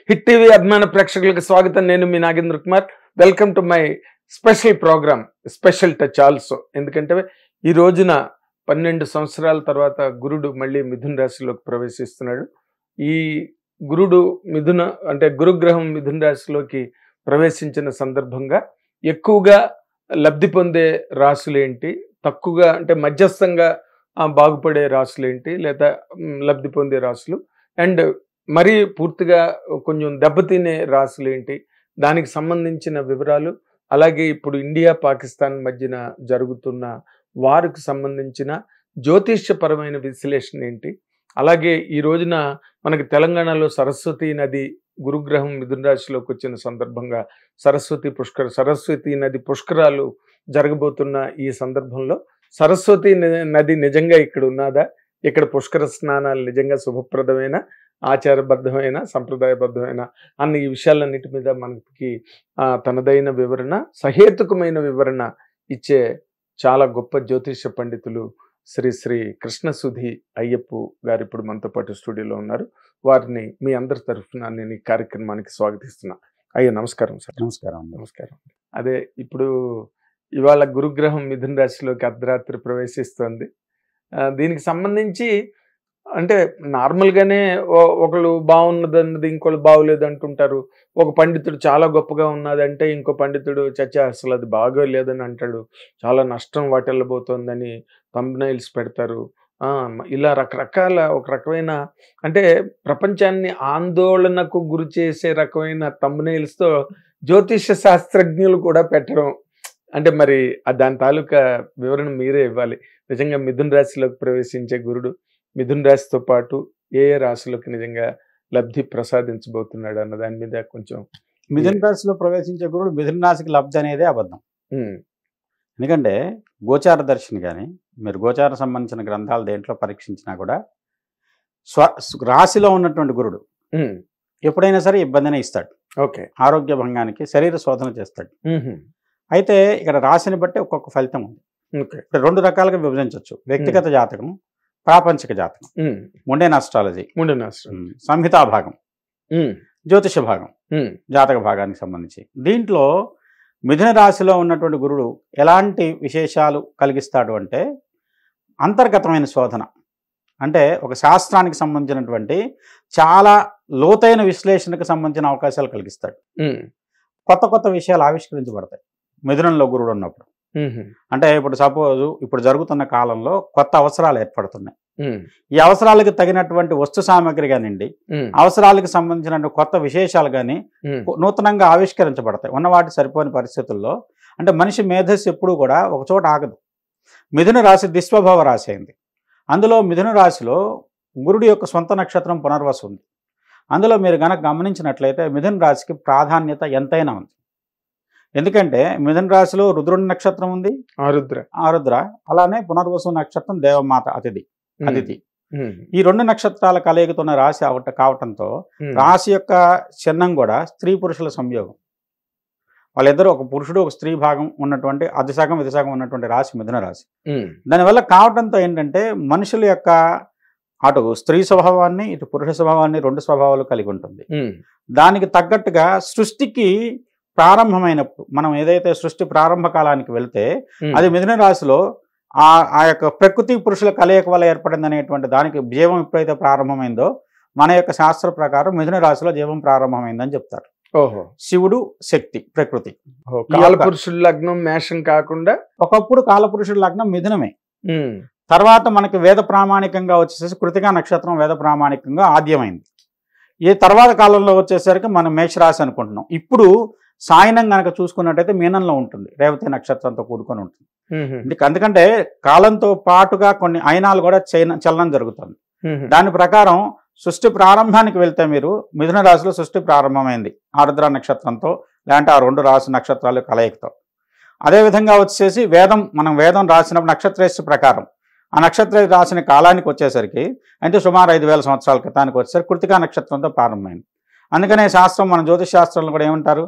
Hit TV అభిమాన ప్రేక్షకులకు స్వాగతం. నేను మీ Nagendra Kumar. Welcome to my special programme, special touch also. ఎందుకంటే ఈ రోజున 12 సంవత్సరాల తర్వాత గురుడు మళ్ళీ మిథున రాశిలోకి ప్రవేశిస్తున్నాడు. ఈ గురుడు గురుగ్రహం మిథున రాశిలోకి ప్రవేశించిన సందర్భంగా ఎక్కువగా లబ్ధి పొందే రాశులేంటి, తక్కువగా అంటే మధ్యస్థంగా బాగుపడే రాశులేంటి, లేదా లబ్ధి పొందే రాశులు, అండ్ మరీ పూర్తిగా కొంచెం దెబ్బతినే రాశులేంటి, దానికి సంబంధించిన వివరాలు, అలాగే ఇప్పుడు ఇండియా పాకిస్తాన్ మధ్యన జరుగుతున్న వారికి సంబంధించిన జ్యోతిష్యపరమైన విశ్లేషణ ఏంటి, అలాగే ఈ రోజున మనకి తెలంగాణలో సరస్వతి నది గురుగ్రహం మిథున రాశిలోకి వచ్చిన సందర్భంగా సరస్వతి నది పుష్కరాలు జరగబోతున్న ఈ సందర్భంలో సరస్వతి నది నిజంగా ఇక్కడ ఉన్నదా, ఇక్కడ పుష్కర స్నానాలు నిజంగా శుభప్రదమైన, ఆచారబద్ధమైన, సంప్రదాయబద్ధమైన అన్న ఈ విషయాలన్నిటి మీద మనకి తనదైన వివరణ, సహేతుకమైన వివరణ ఇచ్చే చాలా గొప్ప జ్యోతిష పండితులు శ్రీ కృష్ణసుధి అయ్యప్ప గారు ఇప్పుడు మనతో పాటు స్టూడియోలో ఉన్నారు. వారిని మీ అందరి తరఫున నేను ఈ కార్యక్రమానికి స్వాగతిస్తున్నా. అయ్యా నమస్కారం సార్. నమస్కారం. అదే ఇప్పుడు ఇవాళ గురుగ్రహం మిథున రాశిలోకి అర్ధరాత్రి ప్రవేశిస్తుంది. దీనికి సంబంధించి అంటే నార్మల్గానే ఒకళ్ళు బాగున్నదన్నది ఇంకోళ్ళు బాగోలేదు అంటుంటారు. ఒక పండితుడు చాలా గొప్పగా ఉన్నదంటే ఇంకో పండితుడు చచ్చా అసలు అది బాగోలేదని అంటాడు, చాలా నష్టం వాటిల్లబోతోందని థంబ్నైల్స్ పెడతారు. ఇలా ఒక రకమైన అంటే ప్రపంచాన్ని ఆందోళనకు గురి చేసే రకమైన థంబ్నైల్స్తో జ్యోతిష శాస్త్రజ్ఞులు కూడా పెట్టడం అంటే మరి దాని తాలూకా వివరణ మీరే ఇవ్వాలి. నిజంగా మిథున రాశిలోకి ప్రవేశించే గురుడు మిథున రాశితో పాటు ఏ రాశులకు నిజంగా లబ్ధి ప్రసాదించబోతున్నాడు అన్న దాని మీద కొంచెం. మిథున రాశిలో ప్రవేశించే గురుడు మిథున రాశికి లబ్ధి అనేదే అబద్ధం. ఎందుకంటే గోచార దర్శనం కానీ మీరు గోచార సంబంధించిన గ్రంథాలు దేంట్లో పరీక్షించినా కూడా రాశిలో ఉన్నటువంటి గురుడు ఎప్పుడైనా సరే ఇబ్బందినే ఇస్తాడు. ఓకే, ఆరోగ్య భంగానికి శరీర శోధన చేస్తాడు. అయితే ఇక్కడ రాశిని బట్టి ఒక్కొక్క ఫలితం ఉంది. ఇక్కడ 2 రకాలుగా విభజించవచ్చు: వ్యక్తిగత జాతకం, ప్రాపంచిక జాతకం, ముండేన్ ఆస్ట్రాలజీ, సంహితా భాగం, జ్యోతిష భాగం, జాతక భాగానికి సంబంధించి. దీంట్లో మిథున రాశిలో ఉన్నటువంటి గురుడు ఎలాంటి విశేషాలు కలిగిస్తాడు అంటే అంతర్గతమైన శోధన, అంటే ఒక శాస్త్రానికి సంబంధించినటువంటి చాలా లోతైన విశ్లేషణకు సంబంధించిన అవకాశాలు కలిగిస్తాడు. కొత్త కొత్త విషయాలు ఆవిష్కరించబడతాయి మిథునంలో గురుడు ఉన్నప్పుడు. అంటే ఇప్పుడు సపోజ్ ఇప్పుడు జరుగుతున్న కాలంలో కొత్త అవసరాలు ఏర్పడుతున్నాయి. ఈ అవసరాలకు తగినటువంటి వస్తు సామాగ్రి కానివ్వండి, అవసరాలకు సంబంధించిన కొత్త విశేషాలు కానీ నూతనంగా ఆవిష్కరించబడతాయి ఉన్న వాటి సరిపోని పరిస్థితుల్లో. అంటే మనిషి మేధస్సు ఎప్పుడూ కూడా ఒక చోట ఆగదు. మిథున రాశి దిస్వభావ రాశి అయింది. అందులో మిథున రాశిలో గురుడు యొక్క సొంత నక్షత్రం పునర్వసు ఉంది. అందులో మీరు కనుక గమనించినట్లయితే మిథున రాశికి ప్రాధాన్యత ఎంతైనా ఉంది. ఎందుకంటే మిథున రాశిలో రుద్రుడి నక్షత్రం ఉంది, ఆరుద్ర, అలానే పునర్వసు నక్షత్రం దేవమాత అతిథి. ఈ 2 నక్షత్రాల కలయికతున్న రాశి కావటంతో రాశి యొక్క చిహ్నం కూడా స్త్రీ పురుషుల సంయోగం. వాళ్ళిద్దరూ ఒక పురుషుడు ఒక స్త్రీ భాగం ఉన్నటువంటి అధిసగం విధిసగం ఉన్నటువంటి రాశి మిథున రాశి. దానివల్ల కావటంతో ఏంటంటే మనుషుల యొక్క అటు స్త్రీ స్వభావాన్ని ఇటు పురుష స్వభావాన్ని 2 స్వభావాలు కలిగి ఉంటుంది. దానికి తగ్గట్టుగా సృష్టికి ప్రారంభమైనప్పుడు మనం ఏదైతే సృష్టి ప్రారంభ కాలానికి వెళ్తే అది మిథున రాశిలో ఆ యొక్క ప్రకృతి పురుషుల కలయిక వల్ల ఏర్పడింది అనేటువంటి దానికి జీవం ఎప్పుడైతే ప్రారంభమైందో మన యొక్క శాస్త్ర ప్రకారం మిథున రాశిలో జీవం ప్రారంభమైందని చెప్తారు. శివుడు, శక్తి, ప్రకృతి. కాలపురుషుల లగ్నం మేషం కాకుండా ఒకప్పుడు కాలపురుషుల లగ్నం మిథునమే. తర్వాత మనకి వేద ప్రామాణికంగా వచ్చేసేసి కృతికా నక్షత్రం వేద ప్రామాణికంగా ఆద్యమైంది. ఈ తర్వాత కాలంలో వచ్చేసరికి మనం మేషరాశి అనుకుంటున్నాం. ఇప్పుడు సాయనం కనుక చూసుకున్నట్టయితే మీనంలో ఉంటుంది, రేవతి నక్షత్రంతో కూడుకొని ఉంటుంది. ఎందుకంటే కాలంతో పాటుగా కొన్ని అయనాలు కూడా చలనం జరుగుతుంది. దాని ప్రకారం సృష్టి ప్రారంభానికి వెళ్తే మీరు మిథున రాశిలో సృష్టి ప్రారంభమైంది ఆరుద్ర నక్షత్రంతో, లేదంటే ఆ 2 రాశి నక్షత్రాలు కలయికతో. అదేవిధంగా వచ్చేసి మనం వేదం రాసినప్పుడు నక్షత్రేశ్వ ప్రకారం ఆ నక్షత్ర రాసిన కాలానికి వచ్చేసరికి అంటే సుమారు 5000 సంవత్సరాల క్రితానికి వచ్చేసరికి కృతికా నక్షత్రంతో ప్రారంభమైంది. అందుకనే శాస్త్రం మన జ్యోతిష్ శాస్త్రంలో కూడా ఏమంటారు,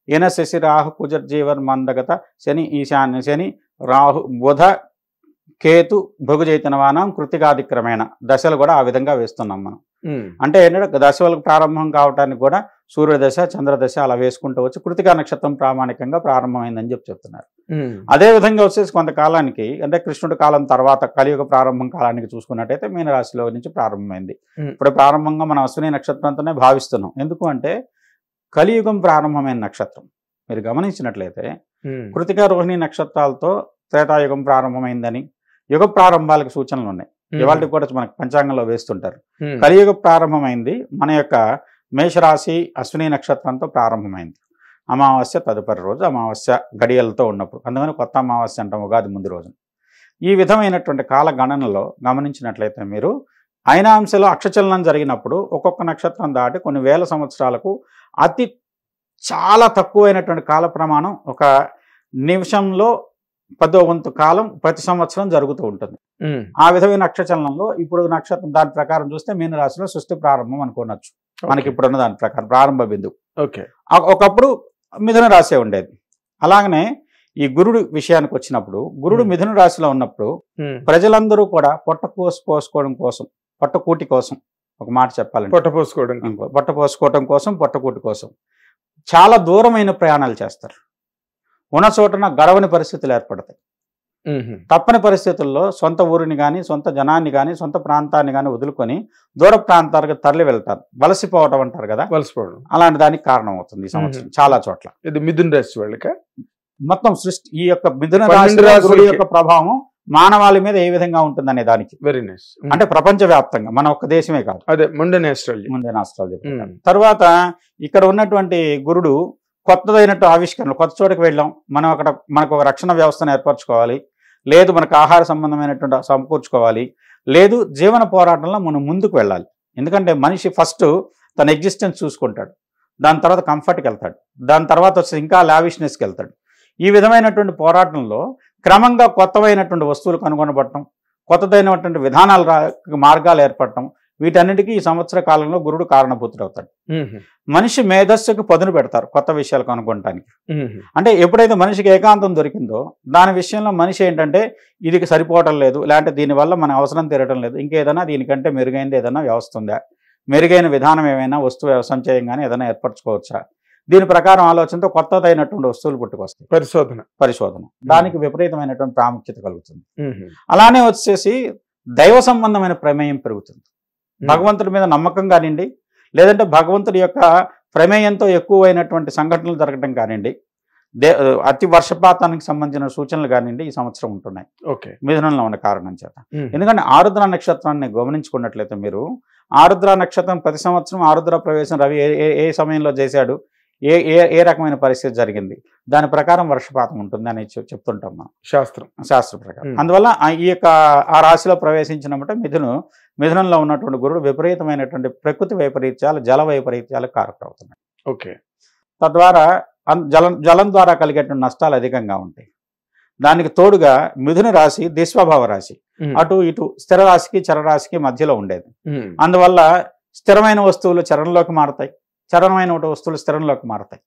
ఈయన శశి రాహు కుజర్ జీవన్ మందగత శని ఈశాన్య శని రాహు బుధ కేతు భృగుజైతనవానం కృతికాదిక్రమేణ దశలు కూడా ఆ విధంగా వేస్తున్నాం మనం. అంటే ఏంటంటే దశ వాళ్ళకి ప్రారంభం కావడానికి కూడా సూర్యదశ చంద్రదశ అలా వేసుకుంటూ వచ్చి కృతికా నక్షత్రం ప్రామాణికంగా ప్రారంభమైంది చెప్తున్నారు. అదే విధంగా వచ్చేసి కొంతకాలానికి అంటే కృష్ణుడి కాలం తర్వాత కలియుగ ప్రారంభం కాలానికి చూసుకున్నట్టయితే మీనరాశిలో నుంచి ప్రారంభమైంది. ఇప్పుడు ప్రారంభంగా మనం అశ్విని నక్షత్రంతోనే భావిస్తున్నాం. ఎందుకు అంటే కలియుగం ప్రారంభమైన నక్షత్రం. మీరు గమనించినట్లయితే కృతికా రోహిణి నక్షత్రాలతో త్రేతాయుగం ప్రారంభమైందని యుగ ప్రారంభాలకు సూచనలు ఉన్నాయి. ఇవాళ కూడా మనకు పంచాంగంలో వేస్తుంటారు. కలియుగ ప్రారంభమైంది మన యొక్క మేషరాశి అశ్విని నక్షత్రంతో ప్రారంభమైంది. అమావాస్య తదుపరి రోజు అమావాస్య గడియలతో ఉన్నప్పుడు, అందుకని కొత్త అమావాస్య అంటాం ఉగాది ముందు రోజు. ఈ విధమైనటువంటి కాల గణనలో గమనించినట్లయితే మీరు అయినాంశలో అక్షచలనం జరిగినప్పుడు ఒక్కొక్క నక్షత్రం దాటి కొన్ని వేల సంవత్సరాలకు అతి చాలా తక్కువైనటువంటి కాల ప్రమాణం ఒక నిమిషంలో 10వ వంతు కాలం ప్రతి సంవత్సరం జరుగుతూ ఉంటుంది. ఆ విధమైన అక్షచలనంలో ఇప్పుడు నక్షత్రం దాని ప్రకారం చూస్తే మీనరాశిలో సృష్టి ప్రారంభం అనుకోవచ్చు. మనకి ఇప్పుడున్న దాని ప్రకారం ప్రారంభ బిందువు. ఒకప్పుడు మిథున రాశి ఉండేది. అలాగనే ఈ గురుడు విషయానికి వచ్చినప్పుడు గురుడు మిథున రాశిలో ఉన్నప్పుడు ప్రజలందరూ కూడా పోసుకోవడం కోసం, పొట్టకూటి కోసం, ఒక మాట చెప్పాలంటే పొట్టపోసుకోవడం కోసం, పొట్టకూటి కోసం చాలా దూరమైన ప్రయాణాలు చేస్తారు. ఉన్న చోటన గడవని పరిస్థితులు ఏర్పడతాయి. తప్పని పరిస్థితుల్లో సొంత ఊరిని కానీ, సొంత జనాన్ని కానీ, సొంత ప్రాంతాన్ని కానీ వదులుకొని దూర ప్రాంతాలకు తరలి వెళ్తారు. వలసిపోవటం అంటారు కదా, వలసిపోవడం. అలాంటి దానికి కారణం అవుతుంది ఈ సంవత్సరం చాలా చోట్ల. ఇది మిథున రాశి వాళ్ళకి మొత్తం సృష్టి ఈ యొక్క మిథున రాశి యొక్క ప్రభావం మానవాళి మీద ఏ విధంగా ఉంటుందనే దానికి. Very nice. అంటే ప్రపంచవ్యాప్తంగా మన ఒక్క దేశమే కాదు. అదే ముండెన్ ఆస్ట్రాలజీ. తర్వాత ఇక్కడ ఉన్నటువంటి గురుడు కొత్తదైనట్టు ఆవిష్కరణలు, కొత్త చోటుకు వెళ్ళాం, మనం అక్కడ మనకు ఒక రక్షణ వ్యవస్థను ఏర్పరచుకోవాలి, లేదు మనకు ఆహార సంబంధమైనటువంటి సమకూర్చుకోవాలి, లేదు జీవన పోరాటంలో మనం ముందుకు వెళ్ళాలి. ఎందుకంటే మనిషి ఫస్ట్ తన ఎగ్జిస్టెన్స్ చూసుకుంటాడు, దాని తర్వాత కంఫర్ట్కి వెళ్తాడు, దాని తర్వాత వచ్చి ఇంకా లావిష్నెస్కి వెళ్తాడు. ఈ విధమైనటువంటి పోరాటంలో క్రమంగా కొత్తమైనటువంటి వస్తువులు కనుగొనబడటం, కొత్తదైనటువంటి విధానాలు మార్గాలు ఏర్పడటం, వీటన్నిటికీ ఈ సంవత్సర కాలంలో గురుడు కారణభూతుడు అవుతాడు. మనిషి మేధస్సుకు పదును పెడతారు కొత్త విషయాలు కనుగొనడానికి. అంటే ఎప్పుడైతే మనిషికి ఏకాంతం దొరికిందో దాని విషయంలో మనిషి ఏంటంటే ఇది సరిపోవటం లేదు, లేదంటే దీనివల్ల మన అవసరం తీరటం లేదు, ఇంకేదైనా దీనికంటే మెరుగైనది ఏదైనా వ్యవస్థ ఉందా, మెరుగైన విధానం ఏమైనా వస్తువు వ్యవసాయం చేయగానే ఏదైనా ఏర్పరచుకోవచ్చా, దీని ప్రకారం ఆలోచనతో కొత్తదైనటువంటి వస్తువులు పుట్టుకొస్తాయి. పరిశోధన దానికి విపరీతమైనటువంటి ప్రాముఖ్యత కలుగుతుంది. అలానే వచ్చేసి దైవ సంబంధమైన ప్రమేయం పెరుగుతుంది. భగవంతుడి మీద నమ్మకం కానివ్వండి, లేదంటే భగవంతుడి యొక్క ప్రమేయంతో ఎక్కువైనటువంటి సంఘటనలు జరగడం కానివ్వండి, అతి వర్షపాతానికి సంబంధించిన సూచనలు కానివ్వండి ఈ సంవత్సరం ఉంటున్నాయి మిథునంలో ఉన్న కారణం చేత. ఎందుకంటే ఆరుద్ర నక్షత్రాన్ని గమనించుకున్నట్లయితే మీరు ఆరుద్ర నక్షత్రం ప్రతి సంవత్సరం ఆరుద్ర ప్రవేశం రవి ఏ సమయంలో చేశాడు, ఏ రకమైన పరిస్థితి జరిగింది, దాని ప్రకారం వర్షపాతం ఉంటుంది అని చెప్తుంటాం మనం శాస్త్ర ప్రకారం. అందువల్ల ఈ యొక్క ఆ రాశిలో ప్రవేశించినప్పుడు మిథునంలో ఉన్నటువంటి గురుడు విపరీతమైనటువంటి ప్రకృతి వైపరీత్యాలు, జల వైపరీత్యాలకు కారకుడవుతున్నాయి. తద్వారా జలం ద్వారా కలిగేటువంటి నష్టాలు అధికంగా ఉంటాయి. దానికి తోడుగా మిథున రాశి దిస్వభావ రాశి, అటు ఇటు స్థిర రాశికి చరరాశికి మధ్యలో ఉండేది. అందువల్ల స్థిరమైన వస్తువులు చరణంలోకి మారతాయి, చరణమైన వస్తువులు స్థిరంలోకి మారతాయి.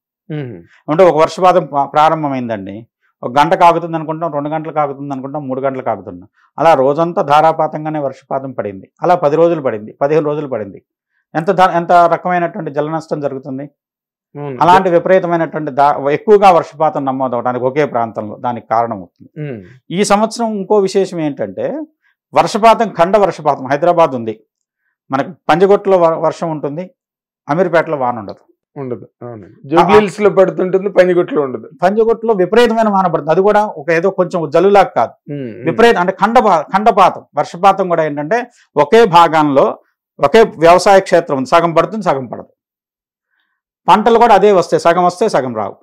అంటే ఒక వర్షపాతం ప్రారంభమైందండి, 1 గంట కాగుతుంది అనుకుంటాం, 2 గంటలు కాగుతుంది అనుకుంటాం, 3 గంటలు కాగుతున్నాం. అలా రోజంతా ధారాపాతంగానే వర్షపాతం పడింది. అలా 10 రోజులు పడింది, 15 రోజులు పడింది. ఎంత రకమైనటువంటి జల నష్టం జరుగుతుంది. అలాంటి విపరీతమైనటువంటి ఎక్కువగా వర్షపాతం నమోదవడానికి ఒకే ప్రాంతంలో దానికి కారణం అవుతుంది. ఈ సంవత్సరం ఇంకో విశేషం ఏంటంటే వర్షపాతం ఖండ వర్షపాతం. హైదరాబాద్ ఉంది, మనకు పంజగుట్టలో వర్షం ఉంటుంది, అమీర్పేటలో వాన ఉండదు. జూబ్లీహిల్స్ లో పడుతుంటుంది, పంజగుట్టలో ఉండదు. పంజగుట్టలో విపరీతమైన వాన పడుతుంది. అది కూడా ఏదో కొంచెం జల్లులాగా కాదు, విపరీతం అంటే ఖండపాతం. వర్షపాతం కూడా ఏంటంటే ఒకే భాగంలో ఒకే వ్యవసాయ క్షేత్రం ఉంది, సగం పడుతుంది, సగం పడదు. పంటలు కూడా అదే వస్తాయి, సగం వస్తాయి, సగం రావు.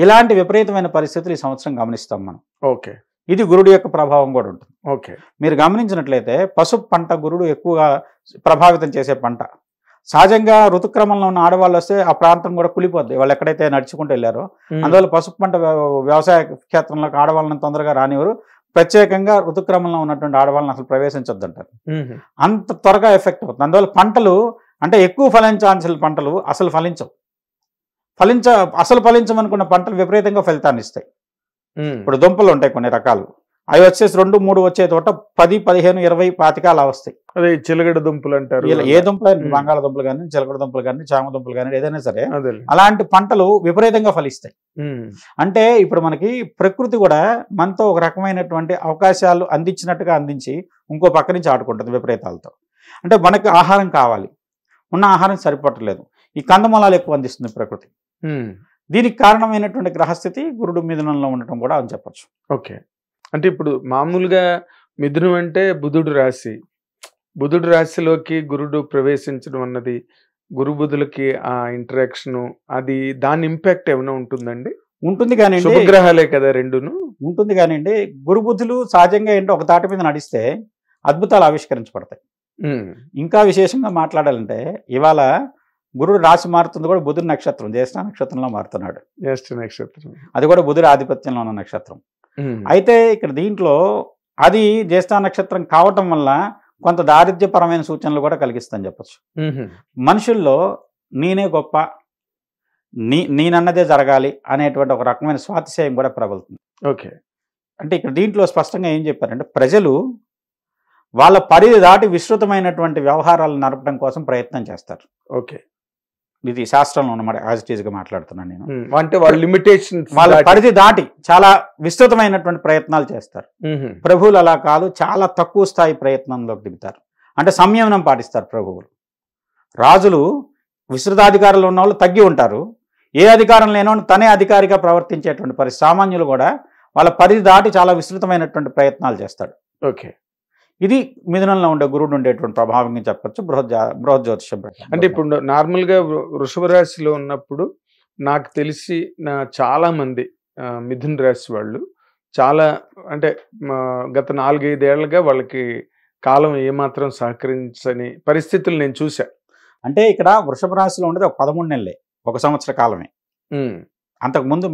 ఇలాంటి విపరీతమైన పరిస్థితులు ఈ సంవత్సరం గమనిస్తాం మనం. ఇది గురుడు యొక్క ప్రభావం కూడా ఉంటుంది. మీరు గమనించినట్లయితే పసుపు పంట గురుడు ఎక్కువగా ప్రభావితం చేసే పంట. సహజంగా ఋతుక్రమంలో ఉన్న ఆడవాళ్ళు వస్తే ఆ ప్రాంతం కూడా కులిపోద్ది, వాళ్ళు ఎక్కడైతే నడుచుకుంటూ వెళ్ళారో. అందువల్ల పసుపు పంట వ్యవసాయ క్షేత్రంలోకి ఆడవాళ్ళని తొందరగా రానివ్వరు. ప్రత్యేకంగా ఋతుక్రమంలో ఉన్నటువంటి ఆడవాళ్ళని అసలు ప్రవేశించొద్దు అంటారు, అంత త్వరగా ఎఫెక్ట్ అవుతుంది. అందువల్ల పంటలు అంటే ఎక్కువ ఫలించాల్సిన పంటలు అసలు ఫలించమనుకున్న పంటలు విపరీతంగా ఫలితాన్ని ఇస్తాయి. ఇప్పుడు దుంపలు ఉంటాయి కొన్ని రకాలు, అవి వచ్చేసి 2, 3 వచ్చే తోట 10, 15, 20, 25 అలా వస్తాయి. అదే చిలగడ దుంపలు అంటారు. ఏ దుంపలు, బంగాళదుంపలు కానీ, చిలకడ దుంపలు కానీ, చామ దుంపలు కానీ, ఏదైనా సరే అలాంటి పంటలు విపరీతంగా ఫలిస్తాయి. అంటే ఇప్పుడు మనకి ప్రకృతి కూడా మనతో ఒక రకమైనటువంటి అవకాశాలు అందించినట్టుగా అందించి ఇంకో పక్క నుంచి ఆడుకుంటుంది విపరీతాలతో. అంటే మనకి ఆహారం కావాలి, ఉన్న ఆహారం సరిపడలేదు, ఈ కందమూలాలు ఎక్కువ అందిస్తుంది ప్రకృతి. దీనికి కారణమైనటువంటి గ్రహస్థితి గురుడు మిథునంలో ఉండటం కూడా అని చెప్పచ్చు. ఓకే, అంటే ఇప్పుడు మామూలుగా మిథునం అంటే బుధుడు రాశి, బుధుడు రాశిలోకి గురుడు ప్రవేశించడం అన్నది గురు బుధులకి ఆ ఇంటరాక్షన్, అది దాని ఇంపాక్ట్ ఏమైనా ఉంటుందండి? ఉంటుంది కానీ శుభగ్రహాలే కదా రెండును. ఉంటుంది కానివ్వండి, గురు బుధులు సహజంగా ఏంటో ఒక తాటి మీద నడిస్తే అద్భుతాలు ఆవిష్కరించబడతాయి. ఇంకా విశేషంగా మాట్లాడాలంటే ఇవాళ గురుడు రాశి మారుతుంది కూడా బుధుడు నక్షత్రం, జ్యేష్ఠ నక్షత్రంలో మారుతున్నాడు. జ్యేష్ఠ నక్షత్రం అది కూడా బుధుడు ఆధిపత్యంలో ఉన్న నక్షత్రం. అయితే ఇక్కడ దీంట్లో అది జ్యేష్ఠ నక్షత్రం కావటం వల్ల కొంత దారిద్ర్యపరమైన సూచనలు కూడా కలిగిస్తుందని చెప్పచ్చు. మనుషుల్లో నేనే గొప్ప, నేనన్నదే జరగాలి అనేటువంటి ఒక రకమైన స్వాతిశయం కూడా ప్రబలుతుంది. ఓకే, అంటే ఇక్కడ దీంట్లో స్పష్టంగా ఏం చెప్పారంటే ప్రజలు వాళ్ళ పరిధి దాటి విస్తృతమైనటువంటి వ్యవహారాలను నడపడం కోసం ప్రయత్నం చేస్తారు. ఓకే, ఇది శాస్త్రంలో ఉన్నమాట, యాజ్ ఇట్ ఈజ్ గా మాట్లాడుతున్నాను నేను. అంటే వాళ్ళ లిమిటేషన్, వాళ్ళ పరిధి దాటి చాలా విస్తృతమైనటువంటి ప్రయత్నాలు చేస్తారు. ప్రభువులు అలా కాదు, చాలా తక్కువ స్థాయి ప్రయత్నంలోకి దిగుతారు. అంటే సంయమనం పాటిస్తారు ప్రభువులు. రాజులు విస్తృతాధికారులు ఉన్న వాళ్ళు తగ్గి ఉంటారు, ఏ అధికారం లేనో తనే అధికారిగా ప్రవర్తించేటువంటి పరిస్థితి. సామాన్యులు కూడా వాళ్ళ పరిధి దాటి చాలా విస్తృతమైనటువంటి ప్రయత్నాలు చేస్తాడు. ఓకే, ఇది మిథునంలో ఉండే గురుడు ఉండేటువంటి ప్రభావంగా చెప్పచ్చు బృహత్ జ్యోతిషం. అంటే ఇప్పుడు నార్మల్గా వృషభ రాశిలో ఉన్నప్పుడు నాకు తెలిసి చాలా మంది మిథున రాశి వాళ్ళు చాలా అంటే గత 4-5 ఏళ్లుగా వాళ్ళకి కాలం ఏమాత్రం సహకరించని పరిస్థితులు నేను చూసా. అంటే ఇక్కడ వృషభ రాశిలో ఉండేది ఒక 13 నెలలే, 1 సంవత్సర కాలమే. అంతకుముందు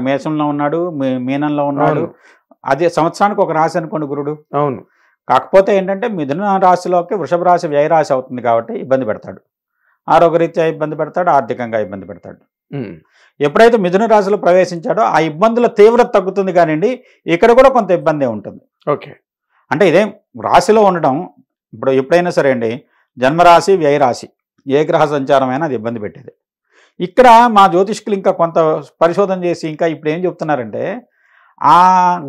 మేషంలో ఉన్నాడు, మీనంలో ఉన్నాడు. అదే సంవత్సరానికి ఒక రాశి అనుకోండి గురుడు. అవును. కాకపోతే ఏంటంటే మిథున రాశిలోకి వృషభ రాశి వ్యయ రాశి అవుతుంది కాబట్టి ఇబ్బంది పెడతాడు, ఆరోగ్యరీత్యా ఇబ్బంది పెడతాడు, ఆర్థికంగా ఇబ్బంది పెడతాడు. ఎప్పుడైతే మిథున రాశిలో ప్రవేశించాడో ఆ ఇబ్బందుల తీవ్రత తగ్గుతుంది కానివ్వండి, ఇక్కడ కూడా కొంత ఇబ్బంది ఉంటుంది. ఓకే, అంటే ఇదేం రాశిలో ఉండడం, ఇప్పుడు ఎప్పుడైనా సరే అండి జన్మరాశి వ్యయ రాశి ఏ గ్రహ సంచారమైనా అది ఇబ్బంది పెట్టేది. ఇక్కడ మా జ్యోతిష్కులు ఇంకా కొంత పరిశోధన చేసి ఇంకా ఇప్పుడు ఏం చెప్తున్నారంటే ఆ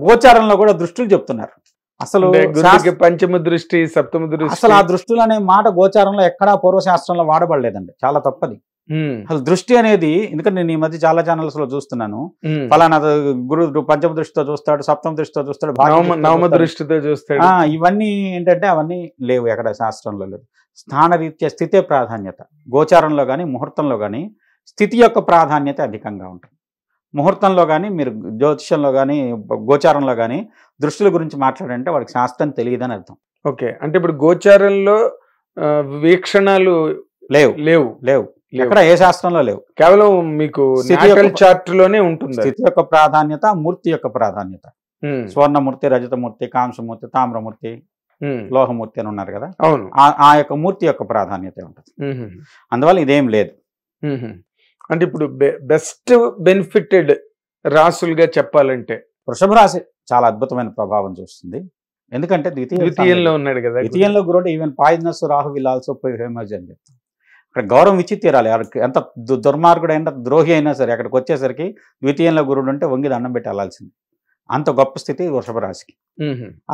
గోచారంలో కూడా దృష్టిలు చెప్తున్నారు. అసలు పంచమ దృష్టి, సప్తమ దృష్టి, అసలు ఆ దృష్టిలు అనే మాట గోచారంలో ఎక్కడా పూర్వశాస్త్రంలో వాడబడలేదండి. చాలా తప్పది అసలు దృష్టి అనేది. ఎందుకంటే నేను ఈ మధ్య చాలా ఛానల్స్ లో చూస్తున్నాను, ఫలానా గురు పంచమ దృష్టితో చూస్తాడు, సప్తమ దృష్టితో చూస్తాడు, నవమ దృష్టితో చూస్తాడు. ఇవన్నీ ఏంటంటే అవన్నీ లేవు, ఎక్కడ శాస్త్రంలో లేదు. స్థానరీత్యా స్థితే ప్రాధాన్యత. గోచారంలో కానీ ముహూర్తంలో కానీ స్థితి యొక్క ప్రాధాన్యత అధికంగా ఉంటుంది. ముహూర్తంలో కానీ మీరు జ్యోతిషంలో కానీ గోచారంలో కానీ దృష్టిల గురించి మాట్లాడంటే వాడికి శాస్త్రం తెలియదని అర్థం. ఓకే, అంటే ఇప్పుడు గోచారంలో వీక్షణాలు లేవు లేవు లేవు ఎక్కడ ఏ శాస్త్రంలో లేవు, కేవలం మీకు చార్ట్ లోనే ఉంటుంది. స్థితి యొక్క ప్రాధాన్యత, మూర్తి యొక్క ప్రాధాన్యత. స్వర్ణమూర్తి, రజతమూర్తి, కాంసమూర్తి, తామ్రమూర్తి, లోహమూర్తి అని ఉన్నారు కదా. అవును, ఆ యొక్క మూర్తి యొక్క ప్రాధాన్యత ఉంటుంది. అందువల్ల ఇదేం లేదు. అంటే ఇప్పుడు బెస్ట్ బెనిఫిటెడ్ రాసులుగా చెప్పాలంటే వృషభ రాశి చాలా అద్భుతమైన ప్రభావం చూస్తుంది. ఎందుకంటే ద్వితీయంలో ఉన్నాడు కదా, ద్వితీయంలో గురుడు. Even poisonous Rahu will also famous అని చెప్తాం. అక్కడ గౌరవం ఇచ్చి తీరాలి. ఎంత దుర్మార్గుడైనా ద్రోహి అయినా సరే అక్కడికి వచ్చేసరికి ద్వితీయంలో గురుడు ఉంటే వంగి దండం పెట్టి వెళ్ళాల్సింది. అంత గొప్ప స్థితి వృషభ రాశికి.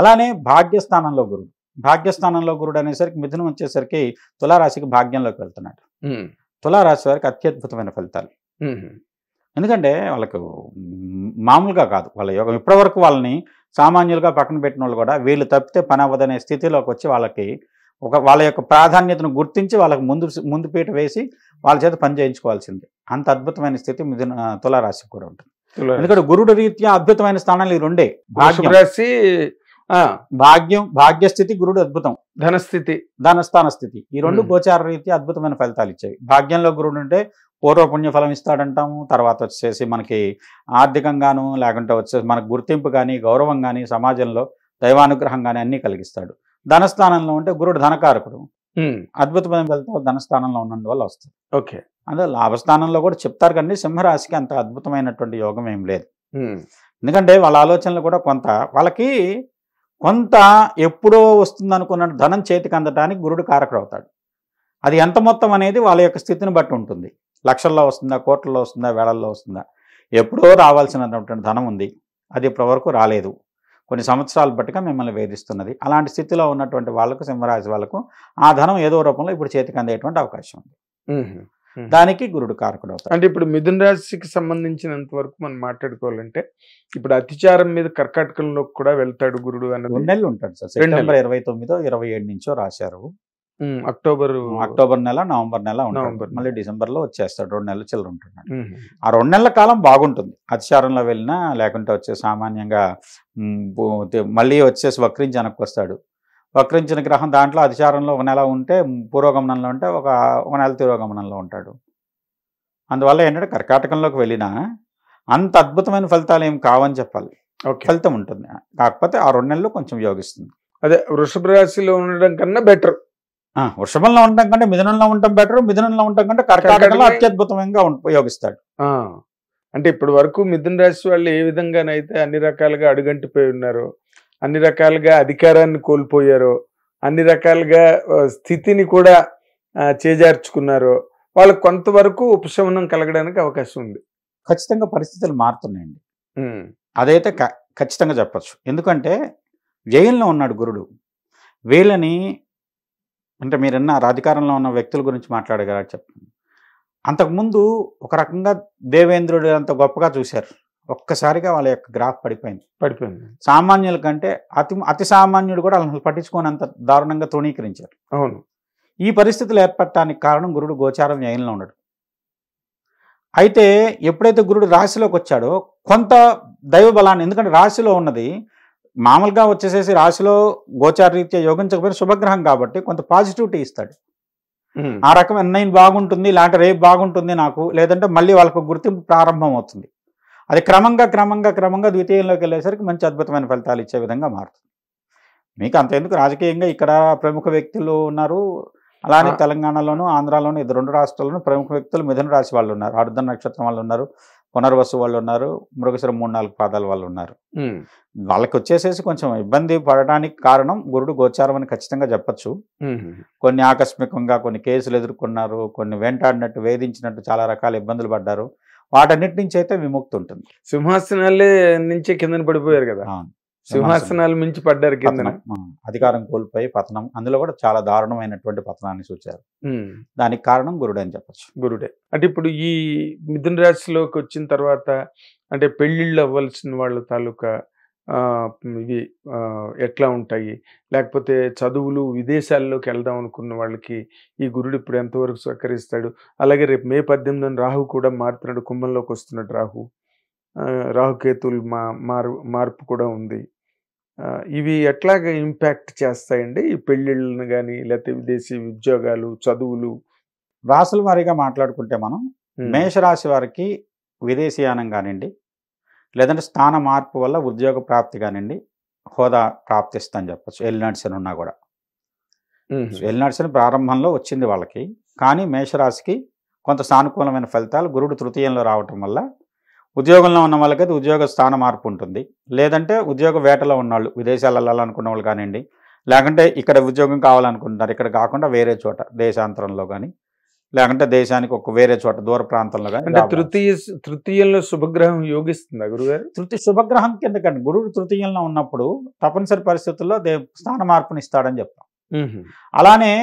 అలానే భాగ్యస్థానంలో గురుడు. భాగ్యస్థానంలో గురుడు అనేసరికి మిథునం వచ్చేసరికి తులారాశికి భాగ్యంలోకి వెళ్తున్నాడు. తులారాశి వారికి అత్యద్భుతమైన ఫలితాలు. ఎందుకంటే వాళ్ళకు మామూలుగా కాదు వాళ్ళ యోగం. ఇప్పటివరకు వాళ్ళని సామాన్యులుగా పక్కన పెట్టిన వాళ్ళు కూడా వీళ్ళు తప్పితే పని అవ్వదనే స్థితిలోకి వచ్చి వాళ్ళకి వాళ్ళ యొక్క ప్రాధాన్యతను గుర్తించి వాళ్ళకి ముందు పీట వేసి వాళ్ళ చేత పని చేయించుకోవాల్సింది. అంత అద్భుతమైన స్థితి తులారాశికి కూడా ఉంటుంది. ఎందుకంటే గురుడు రీత్యా అద్భుతమైన స్థానాలు ఈ రెండే. భాగ్యస్థితి గురుడు అద్భుతం, ధనస్థితి ధనస్థాన స్థితి, ఈ రెండు గోచార రీత్యా అద్భుతమైన ఫలితాలు ఇచ్చాయి. భాగ్యంలో గురుడు ఉంటే పూర్వపుణ్య ఫలం ఇస్తాడంటాము. తర్వాత వచ్చేసి మనకి ఆర్థికంగాను లేకుంటే వచ్చేసి మనకు గుర్తింపు కానీ గౌరవం కానీ సమాజంలో దైవానుగ్రహం కానీ అన్నీ కలిగిస్తాడు. ధనస్థానంలో ఉంటే గురుడు ధనకారకుడు, అద్భుతమైన ఫలితాలు ధనస్థానంలో ఉన్నందువల్ల వస్తుంది. ఓకే, అందులో లాభస్థానంలో కూడా చెప్తారు కానీ సింహరాశికి అంత అద్భుతమైనటువంటి యోగం ఏం లేదు. ఎందుకంటే వాళ్ళ ఆలోచనలు కూడా వాళ్ళకి కొంత ఎప్పుడో వస్తుంది అనుకున్న ధనం చేతికి అందటానికి గురుడు కారకుడు అవుతాడు. అది ఎంత మొత్తం అనేది వాళ్ళ యొక్క స్థితిని బట్టి ఉంటుంది. లక్షల్లో వస్తుందా, కోట్లలో వస్తుందా, వేళల్లో వస్తుందా. ఎప్పుడో రావాల్సినటువంటి ధనం ఉంది, అది ఇప్పటివరకు రాలేదు, కొన్ని సంవత్సరాలు బట్టిగా మిమ్మల్ని వేధిస్తున్నది. అలాంటి స్థితిలో ఉన్నటువంటి వాళ్ళకు, సింహరాశి వాళ్ళకు ఆ ధనం ఏదో రూపంలో ఇప్పుడు చేతికి అందేటువంటి అవకాశం ఉంది. దానికి గురుడు కారకుడు అవుతాడు. అంటే ఇప్పుడు మిథున రాశికి సంబంధించినంత వరకు మనం మాట్లాడుకోవాలంటే ఇప్పుడు అతిచారం మీద కర్కాటకంలో కూడా వెళ్తాడు గురుడు అన్నది. 2 నెలలు ఉంటాడు సార్. సెప్టెంబర్ 29, 27 నుంచో రాశారు. అక్టోబర్ నెల, నవంబర్ నెల ఉంటాడు. మళ్ళీ డిసెంబర్ లో వచ్చేస్తాడు. 2 నెలలు చిల్లర ఉంటున్నాడు. ఆ 2 నెలల కాలం బాగుంటుంది. అతిచారంలో వెళ్ళినా లేకుంటే వచ్చే సామాన్యంగా మళ్ళీ వచ్చేసి వక్రించి వెనక్కి వస్తాడు. వక్రించిన గ్రహం దాంట్లో అతిచారంలో 1 నెల ఉంటే, పూర్వగమనంలో ఉంటే ఒక నెల తిరోగమనంలో ఉంటాడు. అందువల్ల ఏంటంటే కర్కాటకంలోకి వెళ్ళినా అంత అద్భుతమైన ఫలితాలు ఏం కావని చెప్పాలి. ఫలితం ఉంటుంది, కాకపోతే ఆ 2 నెలలు కొంచెం యోగిస్తుంది. అదే వృషభ రాశిలో ఉండడం కన్నా బెటర్. వృషభంలో ఉండటం కంటే మిథునంలో ఉండటం బెటర్. మిథునంలో ఉండటం కంటే కర్కాటకంలో అత్యద్భుతంగా ఉపయోగిస్తాడు. అంటే ఇప్పటి వరకు మిథున రాశి వాళ్ళు ఏ విధంగానైతే అన్ని రకాలుగా అడుగంటిపోయి ఉన్నారో, అన్ని రకాలుగా అధికారాన్ని కోల్పోయారో, అన్ని రకాలుగా స్థితిని కూడా చేజార్చుకున్నారో, వాళ్ళకు కొంతవరకు ఉపశమనం కలగడానికి అవకాశం ఉంది. ఖచ్చితంగా పరిస్థితులు మారుతున్నాయండి. అదైతే ఖచ్చితంగా చెప్పచ్చు. ఎందుకంటే జైల్లో ఉన్నాడు గురుడు. వీళ్ళని అంటే మీరన్న అధికారంలో ఉన్న వ్యక్తుల గురించి మాట్లాడగలరు చెప్పండి. అంతకుముందు ఒక రకంగా దేవేంద్రుడు అంత గొప్పగా చూశారు. ఒక్కసారిగా వాళ్ళ యొక్క గ్రాఫ్ పడిపోయింది. సామాన్యుల కంటే అతి సామాన్యుడు కూడా వాళ్ళని పట్టించుకోనంత దారుణంగా తృణీకరించారు. అవును. ఈ పరిస్థితులు ఏర్పడటానికి కారణం గురుడు గోచారం వ్యయంలో ఉండడు. అయితే ఎప్పుడైతే గురుడు రాశిలోకి వచ్చాడో కొంత దైవ బలాన్ని, ఎందుకంటే రాశిలో ఉన్నది మామూలుగా వచ్చేసేసి రాశిలో గోచారరీత్యా యోగించకపోయిన శుభగ్రహం కాబట్టి కొంత పాజిటివిటీ ఇస్తాడు. ఆ రకమైన నేను బాగుంటుంది, ఇలాంటి రేపు బాగుంటుంది నాకు, లేదంటే మళ్ళీ వాళ్ళకు గుర్తింపు ప్రారంభం అవుతుంది. అది క్రమంగా ద్వితీయంలోకి వెళ్ళేసరికి మంచి అద్భుతమైన ఫలితాలు ఇచ్చే విధంగా మారుతుంది. మీకు అంతెందుకు, రాజకీయంగా ఇక్కడ ప్రముఖ వ్యక్తులు ఉన్నారు. అలానే తెలంగాణలోను, ఆంధ్రాలోను, 2 రాష్ట్రాల్లోనూ ప్రముఖ వ్యక్తులు మిథున రాశి వాళ్ళు ఉన్నారు. ఆరుద్ర నక్షత్రం వాళ్ళు ఉన్నారు, పునర్వసు వాళ్ళు ఉన్నారు, మృగశిర 3-4 పాదాల వాళ్ళు ఉన్నారు. వాళ్ళకి వచ్చేసేసి కొంచెం ఇబ్బంది పడడానికి కారణం గురుడు గోచారం అని ఖచ్చితంగా చెప్పచ్చు. కొన్ని ఆకస్మికంగా కొన్ని కేసులు ఎదుర్కొన్నారు, కొన్ని వెంటాడినట్టు, వేధించినట్టు చాలా రకాల ఇబ్బందులు పడ్డారు. వాటన్నిటి నుంచి అయితే విముక్తి ఉంటుంది. సింహాసనాలే నుంచి కింద పడిపోయారు కదా, సింహాసనాలు మించి పడ్డారు కింద, అధికారం కోల్పోయి పతనం. అందులో కూడా చాలా దారుణమైనటువంటి పతనాన్ని సూచారు. దానికి కారణం గురుడే అని చెప్పచ్చు. గురుడే. అంటే ఇప్పుడు ఈ మిథున రాశిలోకి వచ్చిన తర్వాత అంటే పెళ్లిళ్ళు అవ్వాల్సిన వాళ్ళ తాలూకా ఇవి ఎట్లా ఉంటాయి, లేకపోతే చదువులు విదేశాల్లోకి వెళ్దాం అనుకున్న వాళ్ళకి ఈ గురుడు ఇప్పుడు ఎంతవరకు సహకరిస్తాడు? అలాగే రేపు మే 18 రాహు కూడా మారుతున్నాడు, కుంభంలోకి వస్తున్నాడు రాహు. రాహుకేతువులు మార్పు కూడా ఉంది. ఇవి ఎట్లాగా ఇంపాక్ట్ చేస్తాయండి ఈ పెళ్ళిళ్ళను కానీ, లేకపోతే విదేశీ ఉద్యోగాలు, చదువులు? రాశుల వారీగా మాట్లాడుకుంటే మనం మేషరాశి వారికి విదేశీయానం కానివ్వండి, లేదంటే స్థాన మార్పు వల్ల ఉద్యోగ ప్రాప్తి కానివ్వండి, హోదా ప్రాప్తిస్తుందని చెప్పచ్చు. ఎల్నాడ్సన్ ఉన్నా కూడా ఎల్నాడ్సన్ ప్రారంభంలో వచ్చింది వాళ్ళకి, కానీ మేషరాశికి కొంత సానుకూలమైన ఫలితాలు గురుడు తృతీయంలో రావటం వల్ల ఉద్యోగంలో ఉన్న వాళ్ళకైతే ఉద్యోగ స్థాన మార్పు ఉంటుంది. లేదంటే ఉద్యోగ వేటలో ఉన్నవాళ్ళు, విదేశాలు వెళ్ళాలనుకున్న వాళ్ళు కానివ్వండి, లేకుంటే ఇక్కడ ఉద్యోగం కావాలనుకుంటున్నారు, ఇక్కడ కాకుండా వేరే చోట దేశాంతరంలో కానీ, లేకుంటే దేశానికి ఒక వేరే చోట దూర ప్రాంతంలో కానీ. అంటే తృతీయంలో శుభగ్రహం యోగిస్తుందా గురుగారు? శుభగ్రహం కిందకండి. గురుడు తృతీయంలో ఉన్నప్పుడు తప్పనిసరి పరిస్థితుల్లో స్థాన మార్పుని ఇస్తాడని చెప్తాం. అలానే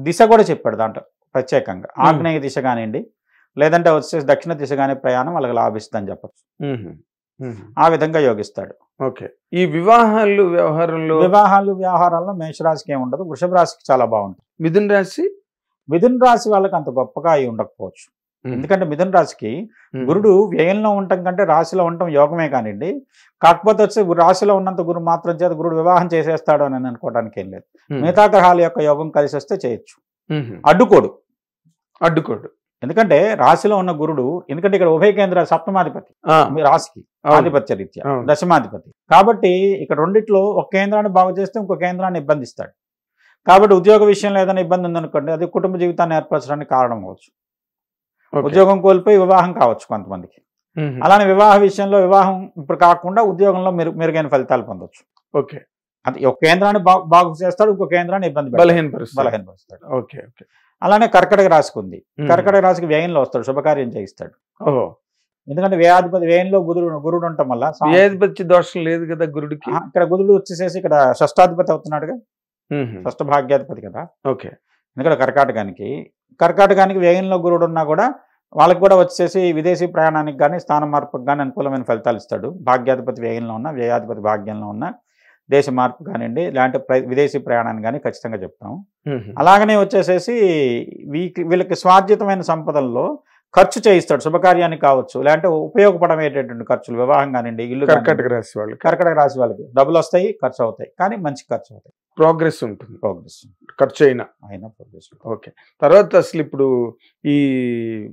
దిశ కూడా చెప్పాడు దాంట్లో ప్రత్యేకంగా. ఆగ్నేయ దిశ కానివ్వండి, లేదంటే వచ్చేసి దక్షిణ దిశ కానీ ప్రయాణం వాళ్ళకి లాభిస్తుందని చెప్పచ్చు. ఆ విధంగా యోగిస్తాడు. ఓకే. ఈ వివాహాలు వ్యవహారాల్లో మేషరాశికి ఏమి ఉండదు, వృషభ రాశికి చాలా బాగుంటుంది. మిథున రాశి వాళ్ళకి అంత గొప్పగా అయి ఉండకపోవచ్చు. ఎందుకంటే మిథున రాశికి గురుడు వ్యయంలో ఉండటం కంటే రాశిలో ఉండటం యోగమే కానివ్వండి. కాకపోతే వచ్చి రాశిలో ఉన్నంత గురు మాత్రం చేత గురుడు వివాహం చేసేస్తాడు అని అనుకోవడానికి ఏం లేదు. మిగతా గ్రహాల యొక్క యోగం కలిసి వస్తే చేయొచ్చు. అడ్డుకోడు. ఎందుకంటే రాశిలో ఉన్న గురుడు, ఎందుకంటే ఇక్కడ ఉభయ కేంద్ర సప్తమాధిపతి, రాశికి ఆధిపత్య రీత్యా దశమాధిపతి కాబట్టి ఇక్కడ రెండిట్లో ఒక కేంద్రాన్ని బాగు చేస్తే ఇంకో కేంద్రాన్ని ఇబ్బందిస్తాడు. కాబట్టి ఉద్యోగ విషయంలో ఏదైనా ఇబ్బంది ఉందనుకోండి, అది కుటుంబ జీవితాన్ని ఏర్పరచడానికి కారణం అవ్వచ్చు. ఉద్యోగం కోల్పోయి వివాహం కావచ్చు కొంతమందికి. అలానే వివాహ విషయంలో వివాహం ఇప్పుడు కాకుండా ఉద్యోగంలో మెరుగైన ఫలితాలు పొందొచ్చు. ఓకే. అది ఒక కేంద్రాన్ని బాగు చేస్తాడు, ఇంకో కేంద్రాన్ని ఇబ్బంది బలహీనపరుస్తాడు. Okay okay. అలానే కర్కటక రాశికి ఉంది. కర్కటక రాశికి వ్యయంలో వస్తాడు, శుభకార్యం చేయిస్తాడు. ఓహో. ఎందుకంటే వ్యయాధిపతి వ్యయంలో గురుడు ఉండటం వల్ల వ్యయాధిపతి దోషం లేదు కదా గురుడికి. ఇక్కడ గురుడు వచ్చేసేసి ఇక్కడ షష్టాధిపతి అవుతున్నాడుగా, షష్ట భాగ్యాధిపతి కదా. ఓకే. ఎందుకంటే కర్కాటకానికి వ్యయంలో గురుడు ఉన్నా కూడా వాళ్ళకి కూడా వచ్చేసి విదేశీ ప్రయాణానికి కానీ స్థాన మార్పుకు కానీ అనుకూలమైన ఫలితాలు ఇస్తాడు. భాగ్యాధిపతి వ్యయంలో ఉన్న, వ్యయాధిపతి భాగ్యంలో ఉన్న దేశ మార్పు కానివ్వండి, ఇలాంటి విదేశీ ప్రయాణాన్ని కానీ ఖచ్చితంగా చెప్తాము. అలాగనే వచ్చేసేసి వీళ్ళకి స్వార్జితమైన సంపదల్లో ఖర్చు చేయిస్తాడు, శుభకార్యానికి కావచ్చు, లేదంటే ఉపయోగపడమేటటువంటి ఖర్చులు, వివాహం కానివ్వండి, ఇల్లు. కర్కటక రాశి వాళ్ళకి డబ్బులు వస్తాయి, ఖర్చు అవుతాయి, కానీ మంచి ఖర్చు అవుతాయి, ప్రోగ్రెస్ ఉంటుంది. ఖర్చు అయినా ప్రోగ్రెస్. ఓకే. తర్వాత అసలు ఇప్పుడు ఈ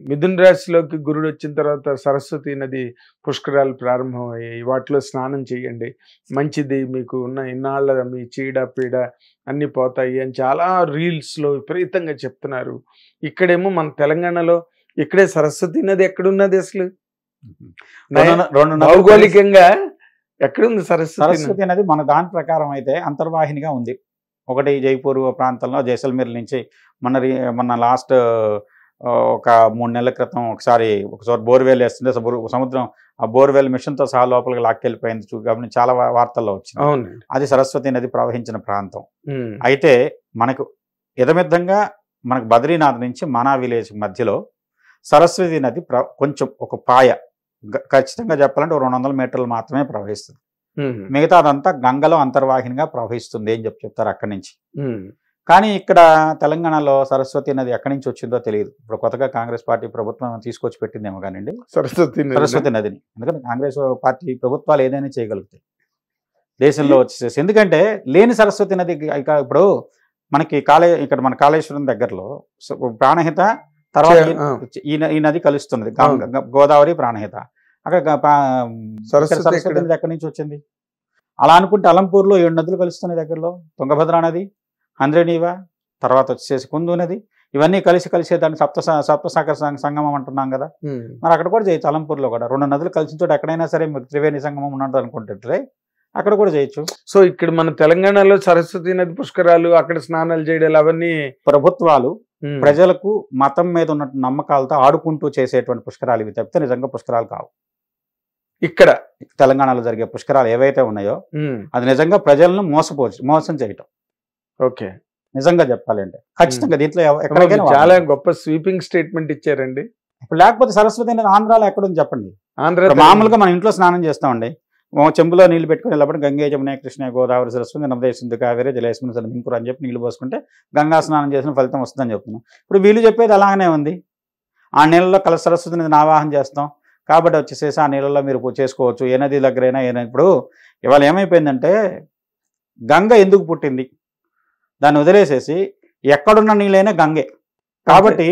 మిథున రాశిలోకి గురుడు వచ్చిన తర్వాత సరస్వతి నది పుష్కరాలు ప్రారంభమయ్యాయి. వాటిలో స్నానం చేయండి, మంచిది, మీకు ఉన్న ఇన్నాళ్ళ మీ చీడ పీడ అన్ని పోతాయి అని చాలా రీల్స్లో విపరీతంగా చెప్తున్నారు. ఇక్కడేమో మన తెలంగాణలో ఇక్కడే సరస్వతి నది ఎక్కడున్నది అసలు? భౌగోళికంగా ఎక్కడుంది సరస్వతి నది? మన దాని ప్రకారం అయితే అంతర్వాహినిగా ఉంది. ఒకటి జైపూర్ ప్రాంతంలో, జైసల్మేర్ నుంచి మొన్న లాస్ట్ ఒక 3 నెలల క్రితం ఒకసారి బోర్వెల్ వేస్తుంటే సముద్రం ఆ బోర్వెల్ మిషన్తో సహా లోపలికి లాక్కెళ్ళిపోయింది. కాబట్టి చాలా వార్తల్లో వచ్చింది. అది సరస్వతి నది ప్రవహించిన ప్రాంతం. అయితే మనకు ఇదమిద్దంగా మనకు బద్రీనాథ్ నుంచి మనా విలేజ్ మధ్యలో సరస్వతి నది కొంచెం ఒక పాయ, ఖచ్చితంగా చెప్పాలంటే 200 మీటర్లు మాత్రమే ప్రవహిస్తుంది. మిగతా అదంతా గంగలో అంతర్వాహినిగా ప్రవహిస్తుంది అని చెప్తారు అక్కడి నుంచి. కానీ ఇక్కడ తెలంగాణలో సరస్వతి నది ఎక్కడి నుంచి వచ్చిందో తెలియదు. ఇప్పుడు కొత్తగా కాంగ్రెస్ పార్టీ ప్రభుత్వం తీసుకొచ్చి పెట్టిందేమో కానివ్వండి సరస్వతి నదిని. ఎందుకంటే కాంగ్రెస్ పార్టీ ప్రభుత్వాలు ఏదైనా చేయగలుగుతాయి దేశంలో వచ్చేసేసి. ఎందుకంటే లేని సరస్వతి నది ఇప్పుడు మనకి ఇక్కడ మన కాళేశ్వరం దగ్గరలో ప్రాణహిత, తర్వాత ఈ నది కలుస్తున్నది, గోదావరి ప్రాణహిత. అక్కడ సరస్వతి నది ఎక్కడి నుంచి వచ్చింది? అలా అనుకుంటే అలంపూర్లో 7 నదులు కలుస్తున్నాయి దగ్గరలో. తుంగభద్ర నది, హంద్రేనీవా, తర్వాత వచ్చేసి కుందు నది, ఇవన్నీ కలిసే దాన్ని సప్తసాగర సంగమం అంటున్నాం కదా. మరి అక్కడ కూడా చేయొచ్చు. అలంపూర్లో కూడా 2 నదులు కలిసిన చోట ఎక్కడైనా సరే మీకు త్రివేణి సంగమం ఉన్నట్టు అనుకుంటే అక్కడ కూడా చేయొచ్చు. సో ఇక్కడ మన తెలంగాణలో సరస్వతి నది పుష్కరాలు, అక్కడ స్నానాలు చేయడాలు అవన్నీ ప్రభుత్వాలు ప్రజలకు మతం మీద ఉన్న నమ్మకాలతో ఆడుకుంటూ చేసేటువంటి పుష్కరాలు ఇవి తప్పితే నిజంగా పుష్కరాలు కావు. ఇక్కడ తెలంగాణలో జరిగే పుష్కరాలు ఏవైతే ఉన్నాయో అది నిజంగా ప్రజలను మోసం చేయటం. ఓకే. నిజంగా చెప్పాలంటే ఖచ్చితంగా దీంట్లో ఎక్కడికైనా చాలా గొప్ప స్వీపింగ్ స్టేట్మెంట్ ఇచ్చారండి. ఇప్పుడు లేకపోతే సరస్వతి అనేది ఆంధ్రాలో ఎక్కడుంది చెప్పండి? మామూలుగా మన ఇంట్లో స్నానం చేస్తామండి, చెంబులో నీళ్లు పెట్టుకుని వెళ్ళబడి గంగే జమున కృష్ణ గోదావరి సరస్వతి నర్మదే సింధు కావేరి జలేస్మిన్ సన్నిధింపురు అని చెప్పి నీళ్లు పోసుకుంటే గంగా స్నానం చేసిన ఫలితం వస్తుందని చెప్తున్నాం. ఇప్పుడు వీళ్ళు చెప్పేది అలాగనే ఉంది. ఆ నీళ్ళలో సరస్వతి నదిని ఆవాహన చేస్తాం కాబట్టి వచ్చేసేసి ఆ నీళ్ళలో మీరు చేసుకోవచ్చు, ఏ నది దగ్గరైనా ఇప్పుడు ఇవాళ ఏమైపోయిందంటే గంగ ఎందుకు పుట్టింది దాన్ని వదిలేసేసి ఎక్కడున్న నీళ్ళైనా గంగే. కాబట్టి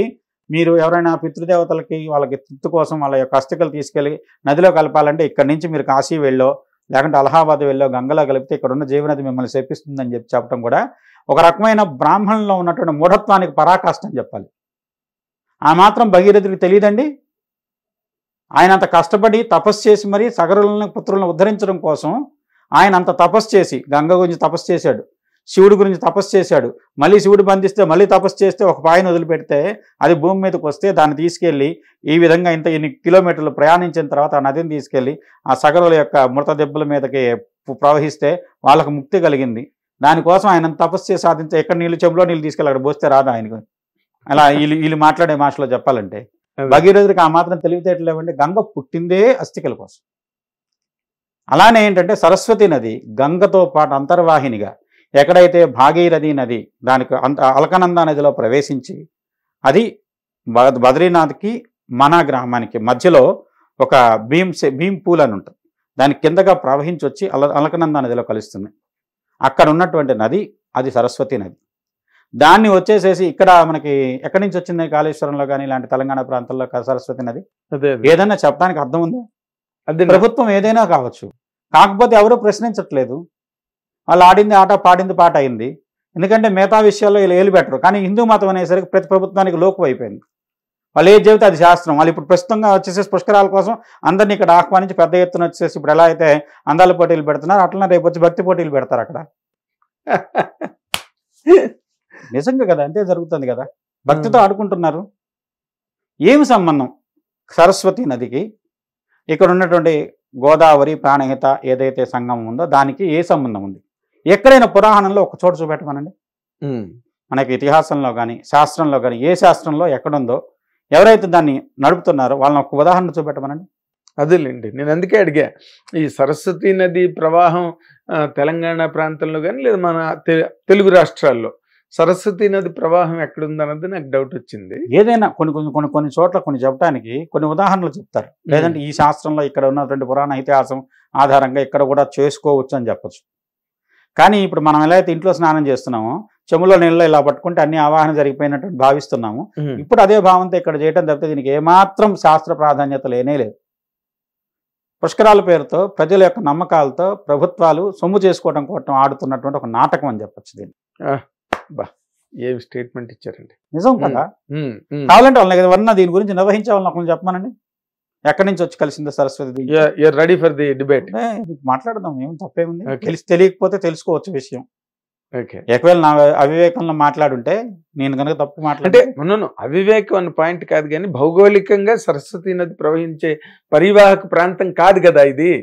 మీరు ఎవరైనా పితృదేవతలకి వాళ్ళకి తృప్తి కోసం వాళ్ళ యొక్క అస్థికలు తీసుకెళ్ళి నదిలో కలపాలంటే ఇక్కడి నుంచి మీరు కాశీ వెళ్ళో లేకుంటే అలహాబాద్ వెళ్ళో గంగలో కలిపితే ఇక్కడ ఉన్న జీవనది మిమ్మల్ని శపిస్తుందని చెప్పడం కూడా ఒక రకమైన బ్రాహ్మణంలో ఉన్నటువంటి మూఢత్వానికి పరాకాష్ట అని చెప్పాలి. ఆ మాత్రం భగీరథుడికి తెలియదండి. ఆయన అంత కష్టపడి తపస్సు చేసి మరీ సగరులను పుత్రులను ఉద్ధరించడం కోసం ఆయన అంత తపస్సు చేసి గంగ గురించి తపస్సు చేశాడు, శివుడి గురించి తపస్సు చేశాడు. మళ్ళీ శివుడు బంధిస్తే మళ్ళీ తపస్సు చేస్తే ఒక పాయను వదిలిపెడితే అది భూమి మీదకి వస్తే దాన్ని తీసుకెళ్ళి ఈ విధంగా ఇన్ని కిలోమీటర్లు ప్రయాణించిన తర్వాత ఆ నదిని తీసుకెళ్ళి ఆ సగరుల యొక్క మృత దెబ్బల మీదకి ప్రవహిస్తే వాళ్ళకు ముక్తి కలిగింది. దానికోసం ఆయన తపస్సు చేసి సాధించే ఎక్కడ నీళ్ళు చెంబులో నీళ్ళు తీసుకెళ్ళి అక్కడ పోస్తే రాదు ఆయనకు. అలా వీళ్ళు మాట్లాడే భాషలో చెప్పాలంటే భగీరథుడికి ఆ మాత్రం తెలివితేటలు లేవండి. గంగ పుట్టిందే అస్థికల కోసం. అలానే ఏంటంటే సరస్వతి నది గంగతో పాటు అంతర్వాహినిగా ఎక్కడైతే భాగీరథి నది దానికి అలకనంద నదిలో ప్రవేశించి అది బద్రీనాథ్కి మనా గ్రామానికి మధ్యలో ఒక భీమ్ పూల్ అని ఉంటుంది, దాని కిందగా ప్రవహించి వచ్చి అలకనంద నదిలో కలుస్తుంది. అక్కడ ఉన్నటువంటి నది అది సరస్వతి నది. దాన్ని వచ్చేసేసి ఇక్కడ మనకి ఎక్కడి నుంచి వచ్చింది కాళేశ్వరంలో కానీ ఇలాంటి తెలంగాణ ప్రాంతాల్లో సరస్వతి నది ఏదైనా చెప్పడానికి అర్థం ఉంది? అది ప్రభుత్వం ఏదైనా కావచ్చు, కాకపోతే ఎవరూ ప్రశ్నించట్లేదు. వాళ్ళు ఆడింది ఆట పాడింది పాట అయింది. ఎందుకంటే మిగతా విషయాల్లో వీళ్ళు ఏలు పెట్టరు. కానీ హిందూ మతం అనేసరికి ప్రతి ప్రభుత్వానికి లోకు అయిపోయింది. వాళ్ళు ఏది చెబితే అది శాస్త్రం. వాళ్ళు ఇప్పుడు ప్రస్తుతంగా వచ్చేసేసి పుష్కరాల కోసం అందరినీ ఇక్కడ ఆహ్వానించి పెద్ద ఎత్తున వచ్చేసి ఇప్పుడు ఎలా అయితే అందాల పోటీలు పెడుతున్నారు అట్లనే రేపు వచ్చి భక్తి పోటీలు పెడతారు అక్కడ. నిజంగా కదా, అంతే జరుగుతుంది కదా. భక్తితో ఆడుకుంటున్నారు. ఏమి సంబంధం సరస్వతి నదికి ఇక్కడ ఉన్నటువంటి గోదావరి ప్రాణహిత ఏదైతే సంగమం ఉందో దానికి ఏ సంబంధం ఉంది? ఎక్కడైనా పురాణంలో ఒక చోట చూపెట్టమనండి. మనకి ఇతిహాసంలో కానీ శాస్త్రంలో కానీ ఏ శాస్త్రంలో ఎక్కడుందో ఎవరైతే దాన్ని నడుపుతున్నారో వాళ్ళని ఒక ఉదాహరణ చూపెట్టమనండి. అదేలేండి, నేను అందుకే అడిగా. ఈ సరస్వతి నది ప్రవాహం తెలంగాణ ప్రాంతంలో కానీ లేదా మన తెలుగు రాష్ట్రాల్లో సరస్వతి నది ప్రవాహం ఎక్కడుందన్నది నాకు డౌట్ వచ్చింది. ఏదైనా కొన్ని చోట్ల కొన్ని చెప్పడానికి కొన్ని ఉదాహరణలు చెప్తారు. లేదంటే ఈ శాస్త్రంలో ఇక్కడ ఉన్నటువంటి పురాణ ఇతిహాసం ఆధారంగా ఇక్కడ కూడా చేసుకోవచ్చు అని చెప్పచ్చు. కానీ ఇప్పుడు మనం ఎలా అయితే ఇంట్లో స్నానం చేస్తున్నామో చెములో నీళ్ళలో ఇలా పట్టుకుంటే అన్ని ఆవాహన జరిగిపోయినట్టు భావిస్తున్నాము. ఇప్పుడు అదే భావంతో ఇక్కడ చేయడం తప్పితే దీనికి ఏమాత్రం శాస్త్ర ప్రాధాన్యత లేనే లేదు. పుష్కరాల పేరుతో ప్రజల యొక్క నమ్మకాలతో ప్రభుత్వాలు సొమ్ము చేసుకోవడం కోసం ఆడుతున్నటువంటి ఒక నాటకం అని చెప్పచ్చు దీన్ని. ఏం స్టేట్మెంట్ ఇచ్చారండి, నిజం కదా. కావాలంటే వాళ్ళని దీని గురించి నిర్వహించే వాళ్ళని ఒకరిని చెప్పమనండి. ఎక్కడి నుంచి వచ్చి కలిసిందో Saraswati? Ready for the debate. మాట్లాడదాం, ఏం తప్పేముంది. తెలియకపోతే తెలుసుకోవచ్చు విషయం. ఓకే, ఒకవేళ నా అవివేకంలో మాట్లాడుంటే నేను కనుక తప్పు మాట్లాడే అవివేకం అన్న పాయింట్ కాదు, కానీ భౌగోళికంగా సరస్వతి నది ప్రవహించే పరివాహక ప్రాంతం కాదు కదా ఇది.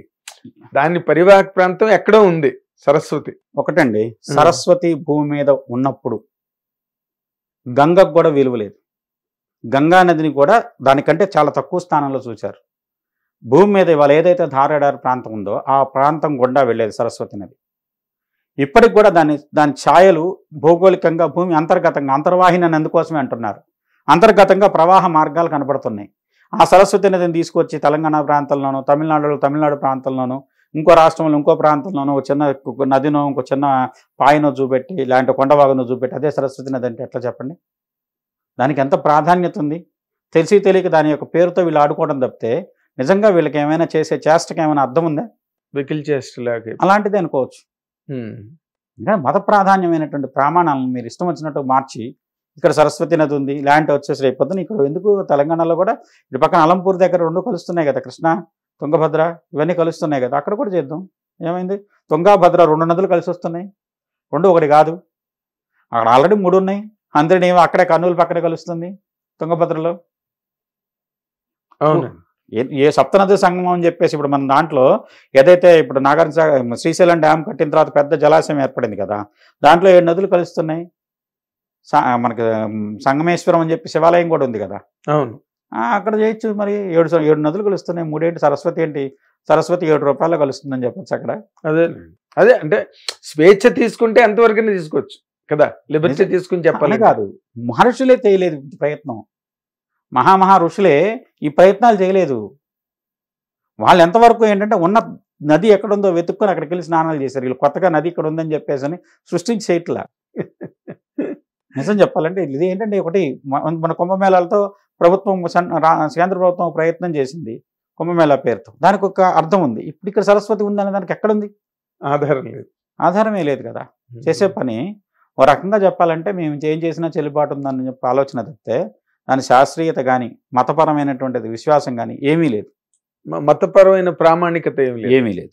దాని పరివాహక ప్రాంతం ఎక్కడో ఉంది సరస్వతి. ఒకటండి, సరస్వతి భూమి మీద ఉన్నప్పుడు గంగకు కూడా విలువ లేదు. గంగా నదిని కూడా దానికంటే చాలా తక్కువ స్థానంలో చూశారు. భూమి మీద ఇవాళ ఏదైతే ధారాడారు ప్రాంతం ఉందో ఆ ప్రాంతం గుండా వెళ్ళేది సరస్వతి నది. ఇప్పటికి కూడా దాని ఛాయలు భౌగోళికంగా భూమి అంతర్గతంగా అంతర్వాహిని అని అందుకోసమే అంటున్నారు. అంతర్గతంగా ప్రవాహ మార్గాలు కనబడుతున్నాయి. ఆ సరస్వతి నదిని తీసుకొచ్చి తెలంగాణ ప్రాంతంలోనూ తమిళనాడు ప్రాంతంలోనూ ఇంకో రాష్ట్రంలో ఇంకో ప్రాంతంలోనూ చిన్న నదినో ఇంకో చిన్న పాయనో చూపెట్టి ఇలాంటి కొండవాగునో చూపెట్టి అదే సరస్వతి నది అంటే ఎట్లా చెప్పండి? దానికి ఎంత ప్రాధాన్యత ఉంది? తెలియక దాని యొక్క పేరుతో వీళ్ళు ఆడుకోవడం తప్పితే నిజంగా వీళ్ళకి ఏమైనా చేష్టకి ఏమైనా అర్థం ఉందా? వెకిల్ చేష్టలాగా అలాంటిది అనుకోవచ్చు. ఇంకా మత ప్రాధాన్యమైనటువంటి ప్రమాణాలను మీరు ఇష్టం వచ్చినట్టు మార్చి ఇక్కడ సరస్వతి నది ఉంది ఇలాంటి వచ్చేసి రేపు పొద్దున ఇక్కడ ఎందుకు తెలంగాణలో కూడా ఇటు పక్కన అలంపూర్ దగ్గర రెండు కలుస్తున్నాయి కదా, కృష్ణ తుంగభద్ర ఇవన్నీ కలుస్తున్నాయి కదా, అక్కడ కూడా చేద్దాం. ఏమైంది? తుంగభద్ర రెండు నదులు కలిసి వస్తున్నాయి, రెండు ఒకటి కాదు. అక్కడ ఆల్రెడీ 3 ఉన్నాయి. అందరినీ అక్కడే కర్నూలు పక్కనే కలుస్తుంది తుంగభద్రలో. అవును, ఏ సప్తనది సంగమం అని చెప్పేసి ఇప్పుడు మన దాంట్లో ఏదైతే ఇప్పుడు నాగార్జున శ్రీశైలం డ్యామ్ కట్టిన తర్వాత పెద్ద జలాశయం ఏర్పడింది కదా, దాంట్లో 7 నదులు కలుస్తున్నాయి. మనకి సంగమేశ్వరం అని చెప్పి శివాలయం కూడా ఉంది కదా. అవును, అక్కడ చేయొచ్చు. మరి 7 నదులు కలుస్తున్నాయి. 3 ఏంటి? సరస్వతి ఏంటి? సరస్వతి 7 రూపాయలు కలుస్తుందని చెప్పచ్చు అక్కడ. అదే అంటే స్వేచ్ఛ తీసుకుంటే ఎంతవరకు తీసుకోవచ్చు కదా, లిబర్టీ తీసుకుని చెప్పాలి కాదు. మహర్షులే చేయలేదు ప్రయత్నం. మహా ఋషులే ఈ ప్రయత్నాలు చేయలేదు. వాళ్ళు ఎంతవరకు ఏంటంటే ఉన్న నది ఎక్కడుందో వెతుక్కొని అక్కడికి వెళ్ళి స్నానాలు చేశారు. వీళ్ళు కొత్తగా నది ఇక్కడ ఉందని చెప్పేసి అని సృష్టించి చేయట్లా. నిజం చెప్పాలంటే ఇది ఏంటంటే ఒకటి మన కుంభమేళాలతో ప్రభుత్వం కేంద్ర ప్రభుత్వం ప్రయత్నం చేసింది కుంభమేళా పేరుతో. దానికి ఒక అర్థం ఉంది. ఇప్పుడు ఇక్కడ సరస్వతి ఉందనే దానికి ఎక్కడుంది? ఆధారం లేదు. ఆధారమే లేదు కదా. చేసే పని ఓ రకంగా చెప్పాలంటే మేము ఏం చేసినా చెల్లుబాటు ఉందని చెప్పి ఆలోచన తప్పితే దాని శాస్త్రీయత కానీ మతపరమైనటువంటిది విశ్వాసం కానీ ఏమీ లేదు. మతపరమైన ప్రామాణికత ఏమీ లేదు.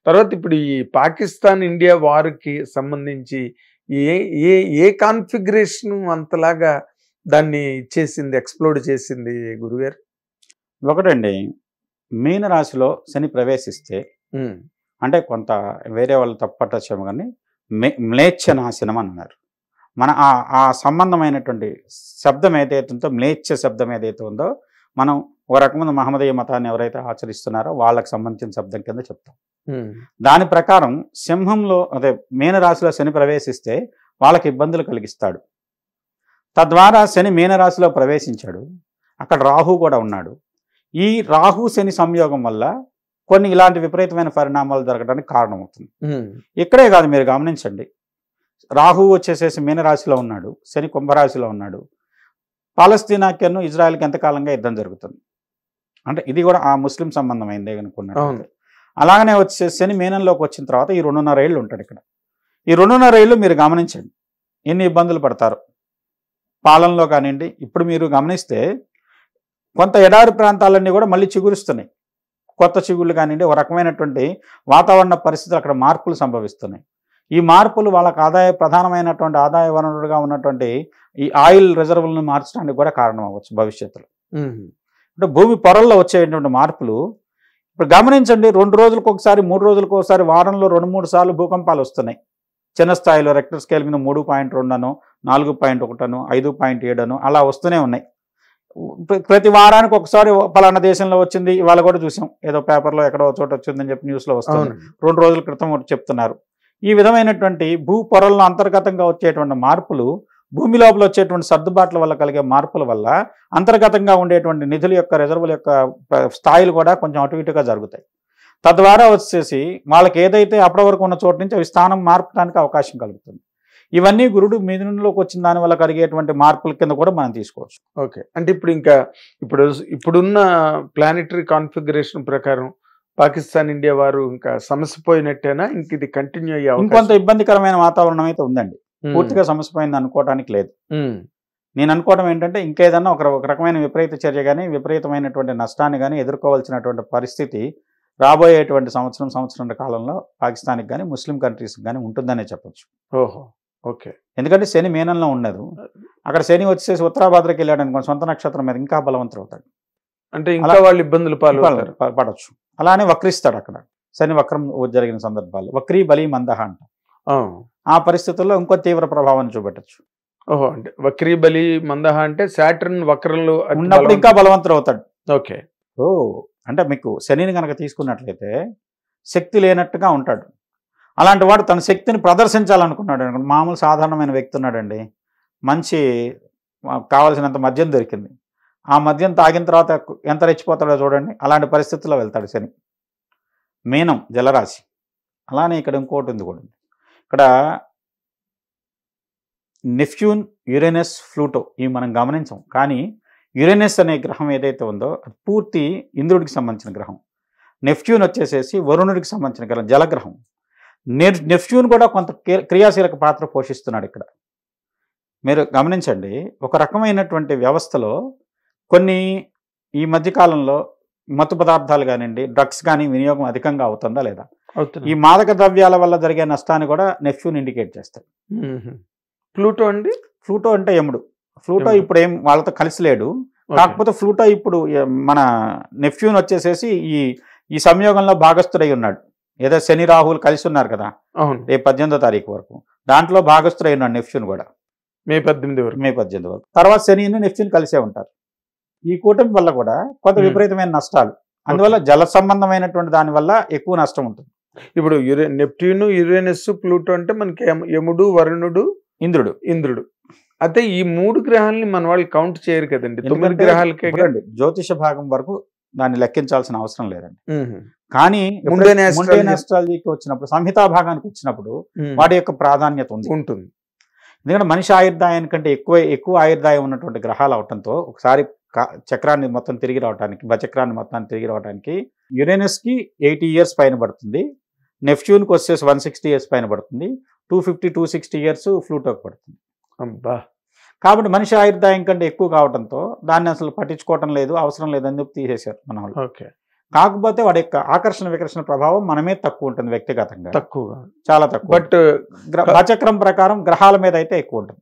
తర్వాత ఇప్పుడు ఈ పాకిస్తాన్ ఇండియా వార్కి సంబంధించి ఏ కాన్ఫిగరేషన్ అంతలాగా దాన్ని ఇచ్చేసింది, ఎక్స్ప్లోడ్ చేసింది గురుగారు? ఒకటండి, మీనరాశిలో శని ప్రవేశిస్తే అంటే కొంత వేరే వాళ్ళు తప్పట్టచ్చేమో కానీ మ్లేచ్ఛ నాశనం అన్నారు. మన ఆ సంబంధమైనటువంటి శబ్దం ఏదైతే ఉందో, మ్లేచ్ఛ శబ్దం ఏదైతే ఉందో, మనం ఒక రకమైన మహమ్మదీయ మతాన్ని ఎవరైతే ఆచరిస్తున్నారో వాళ్ళకి సంబంధించిన శబ్దం కింద చెప్తాం. దాని ప్రకారం సింహంలో అదే మీనరాశిలో శని ప్రవేశిస్తే వాళ్ళకి ఇబ్బందులు కలిగిస్తాడు. తద్వారా శని మీనరాశిలో ప్రవేశించాడు. అక్కడ రాహు కూడా ఉన్నాడు. ఈ రాహు శని సంయోగం వల్ల కొన్ని ఇలాంటి విపరీతమైన పరిణామాలు జరగడానికి కారణమవుతుంది. ఇక్కడే కాదు, మీరు గమనించండి. రాహు వచ్చేసేసి మీనరాశిలో ఉన్నాడు, శని కుంభరాశిలో ఉన్నాడు. పాలస్తీనాకిను ఇజ్రాయెల్కి ఎంతకాలంగా యుద్ధం జరుగుతుంది. అంటే ఇది కూడా ఆ ముస్లిం సంబంధమైందే అనుకున్నాడు. అలాగనే వచ్చేసి శని మీనంలోకి వచ్చిన తర్వాత ఈ 2.5 ఏళ్ళు ఉంటాడు ఇక్కడ. ఈ 2.5 ఏళ్ళు మీరు గమనించండి ఎన్ని ఇబ్బందులు పడతారు. పాలనలో కానివ్వండి, ఇప్పుడు మీరు గమనిస్తే కొంత ఎడారి ప్రాంతాలన్నీ కూడా మళ్ళీ చిగురుస్తున్నాయి. కొత్త చిగుళ్ళు కానివ్వండి, ఒక రకమైనటువంటి వాతావరణ పరిస్థితులు అక్కడ మార్పులు సంభవిస్తున్నాయి. ఈ మార్పులు వాళ్ళకి ప్రధానమైనటువంటి ఆదాయ వనరులుగా ఉన్నటువంటి ఈ ఆయిల్ రిజర్వులను మార్చడానికి కూడా కారణం అవ్వచ్చు భవిష్యత్తులో. అంటే భూమి పొరల్లో వచ్చేటువంటి మార్పులు ఇప్పుడు గమనించండి, 2 రోజులకు ఒకసారి 3 రోజులకు ఒకసారి వారంలో 2-3 సార్లు భూకంపాలు వస్తున్నాయి. చిన్న స్థాయిలో రెక్టర్ స్కేల్ మీద 3.2 అనో 4.1 అనో 5.7 అనో అలా వస్తూనే ఉన్నాయి. ప్రతి వారానికి ఒకసారి పలానా దేశంలో వచ్చింది, ఇవాళ కూడా చూసాం, ఏదో పేపర్లో ఎక్కడో చోట వచ్చిందని చెప్పి న్యూస్లో వస్తుంది. 2 రోజుల క్రితం ఒకటి చెప్తున్నారు. ఈ విధమైనటువంటి భూ పొరల్లో అంతర్గతంగా వచ్చేటువంటి మార్పులు, భూమి లోపల వచ్చేటువంటి సర్దుబాట్ల వల్ల కలిగే మార్పుల వల్ల అంతర్గతంగా ఉండేటువంటి నిధుల యొక్క రిజర్వుల యొక్క స్థాయిలు కూడా కొంచెం అటు ఇటుగా జరుగుతాయి. తద్వారా వచ్చేసి వాళ్ళకి ఏదైతే అప్పటి వరకు ఉన్న చోటు నుంచి అవి స్థానం మార్పడానికి అవకాశం కలుగుతుంది. ఇవన్నీ గురుడు మిథునంలోకి వచ్చిన దాని వల్ల కలిగేటువంటి మార్పుల కింద కూడా మనం తీసుకోవచ్చు. ఓకే, అంటే ఇప్పుడున్న ప్లానెటరీ కాన్ఫిగరేషన్ ప్రకారం పాకిస్తాన్ ఇండియా వారు ఇంకా సమస్య పోయినట్టేనా? ఇంక ఇది కంటిన్యూ అయ్యే ఇంకొంత ఇబ్బందికరమైన వాతావరణం అయితే ఉందండి. పూర్తిగా సమస్య పోయింది అనుకోవడానికి లేదు. నేను అనుకోవడం ఏంటంటే ఇంకేదన్నా ఒక రకమైన విపరీత చర్య కానీ, విపరీతమైనటువంటి నష్టాన్ని కానీ ఎదుర్కోవాల్సినటువంటి పరిస్థితి రాబోయేటువంటి సంవత్సరం కాలంలో పాకిస్తాన్కి కానీ ముస్లిం కంట్రీస్కి కానీ ఉంటుందనే చెప్పొచ్చు. ఓహో, ఓకే. ఎందుకంటే శని మీనంలో ఉండదు, అక్కడ శని వచ్చేసి ఉత్తరాభాద్రకి వెళ్ళాడు అనుకోండి, సొంత నక్షత్రం మీద ఇంకా బలవంతులు అవుతాడు. అంటే ఇంకా వాళ్ళు ఇబ్బందులు పడవచ్చు. అలానే వక్రిస్తాడు అక్కడ, శని వక్రం జరిగిన సందర్భాల్లో వక్రీ బలి మందహ అంట. ఆ పరిస్థితుల్లో ఇంకో తీవ్ర ప్రభావాన్ని చూపెట్టచ్చు. ఓహో, అంటే వక్రీ బలి మందహ అంటే సాటర్న్ వక్రంలో ఉన్నప్పుడు ఇంకా బలవంతుడు అవుతాడు. ఓకే. అంటే మీకు శనిని కనుక తీసుకున్నట్లయితే శక్తి లేనట్టుగా ఉంటాడు. అలాంటి వాడు తన శక్తిని ప్రదర్శించాలనుకున్నాడు అనుకోండి, మామూలు సాధారణమైన వ్యక్తి ఉన్నాడండి, మంచి కావాల్సినంత మద్యం దొరికింది, ఆ మద్యం తాగిన తర్వాత ఎంత రెచ్చిపోతాడో చూడండి. అలాంటి పరిస్థితుల్లో వెళ్తాడు శని. మీనం జలరాశి. అలానే ఇక్కడ ఇంకోటి ఉంది కూడా, ఇక్కడ నెప్ట్యూన్, యురేనస్, ప్లూటో ఇవి మనం గమనించాం. కానీ యురేనస్ అనే గ్రహం ఏదైతే ఉందో అది పూర్తి ఇంద్రుడికి సంబంధించిన గ్రహం. నెప్ట్యూన్ వచ్చేసేసి వరుణుడికి సంబంధించిన గ్రహం, జలగ్రహం. నెప్ట్యూన్ కూడా కొంత క్రియాశీలక పాత్ర పోషిస్తున్నాడు ఇక్కడ. మీరు గమనించండి, ఒక రకమైనటువంటి వ్యవస్థలో కొన్ని ఈ మధ్యకాలంలో మత్తు పదార్థాలు కానివ్వండి, డ్రగ్స్ కానీ వినియోగం అధికంగా అవుతుందా లేదా, ఈ మాదక ద్రవ్యాల వల్ల జరిగే నష్టాన్ని కూడా నెప్ట్యూన్ ఇండికేట్ చేస్తాడు. ప్లూటో అండి, ప్లూటో అంటే యముడు. ప్లూటో ఇప్పుడు ఏం వాళ్ళతో కలిసి లేడు, కాకపోతే ప్లూటో ఇప్పుడు మన నెప్ట్యూన్ వచ్చేసేసి ఈ సంయోగంలో భాగస్థుడై ఉన్నాడు. ఏదో శని రాహుల్ కలిసి ఉన్నారు కదా రేపు 18వ తారీఖు వరకు, దాంట్లో భాగస్థుడై ఉన్నాడు నెప్ట్యూన్ కూడా మే 18 వరకు. తర్వాత శని నెప్ట్యూన్ కలిసే ఉంటారు. ఈ కూటమి వల్ల కూడా కొంత విపరీతమైన నష్టాలు, అందువల్ల జల సంబంధమైనటువంటి దాని వల్ల ఎక్కువ నష్టం ఉంటుంది. ఇప్పుడు నెప్ట్యూన్, యురేనస్, ప్లూటో అంటే మనకి యముడు, వరుణుడు, ఇంద్రుడు. అయితే ఈ 3 గ్రహాలని మన వాళ్ళు కౌంట్ చేయరు కదండి, 9 గ్రహాలకే. జ్యోతిష భాగం వరకు దాన్ని లెక్కించాల్సిన అవసరం లేదండి. కానీ ఆస్ట్రాలజీకి వచ్చినప్పుడు, సంహితా భాగానికి వచ్చినప్పుడు వాటి యొక్క ప్రాధాన్యత ఉంటుంది. ఎందుకంటే మనిషి ఆయుర్దాయానికంటే ఎక్కువ ఆయుర్దాయం ఉన్నటువంటి గ్రహాలు అవటంతో ఒకసారి చక్రాన్ని మొత్తం తిరిగి రావడానికి, బచక్రాన్ని మొత్తాన్ని తిరిగి రావడానికి యురేనస్కి 80 years పైన పడుతుంది, నెప్ట్యూన్కి వచ్చేసి 160 years పైన పడుతుంది, 250-260 years ప్లూటోకి పడుతుంది. కాబట్టి మనిషి ఆయుర్దాయం కంటే ఎక్కువ కావడంతో దాన్ని అసలు పట్టించుకోవటం లేదు, అవసరం లేదని చెప్పి తీసేశారు మన వాళ్ళు. కాకపోతే వాడి యొక్క ఆకర్షణ వికర్షణ ప్రభావం మనమే తక్కువ ఉంటుంది, వ్యక్తిగతంగా చాలా తక్కువ. బట్ బచక్రం ప్రకారం గ్రహాల మీద అయితే ఎక్కువ ఉంటుంది.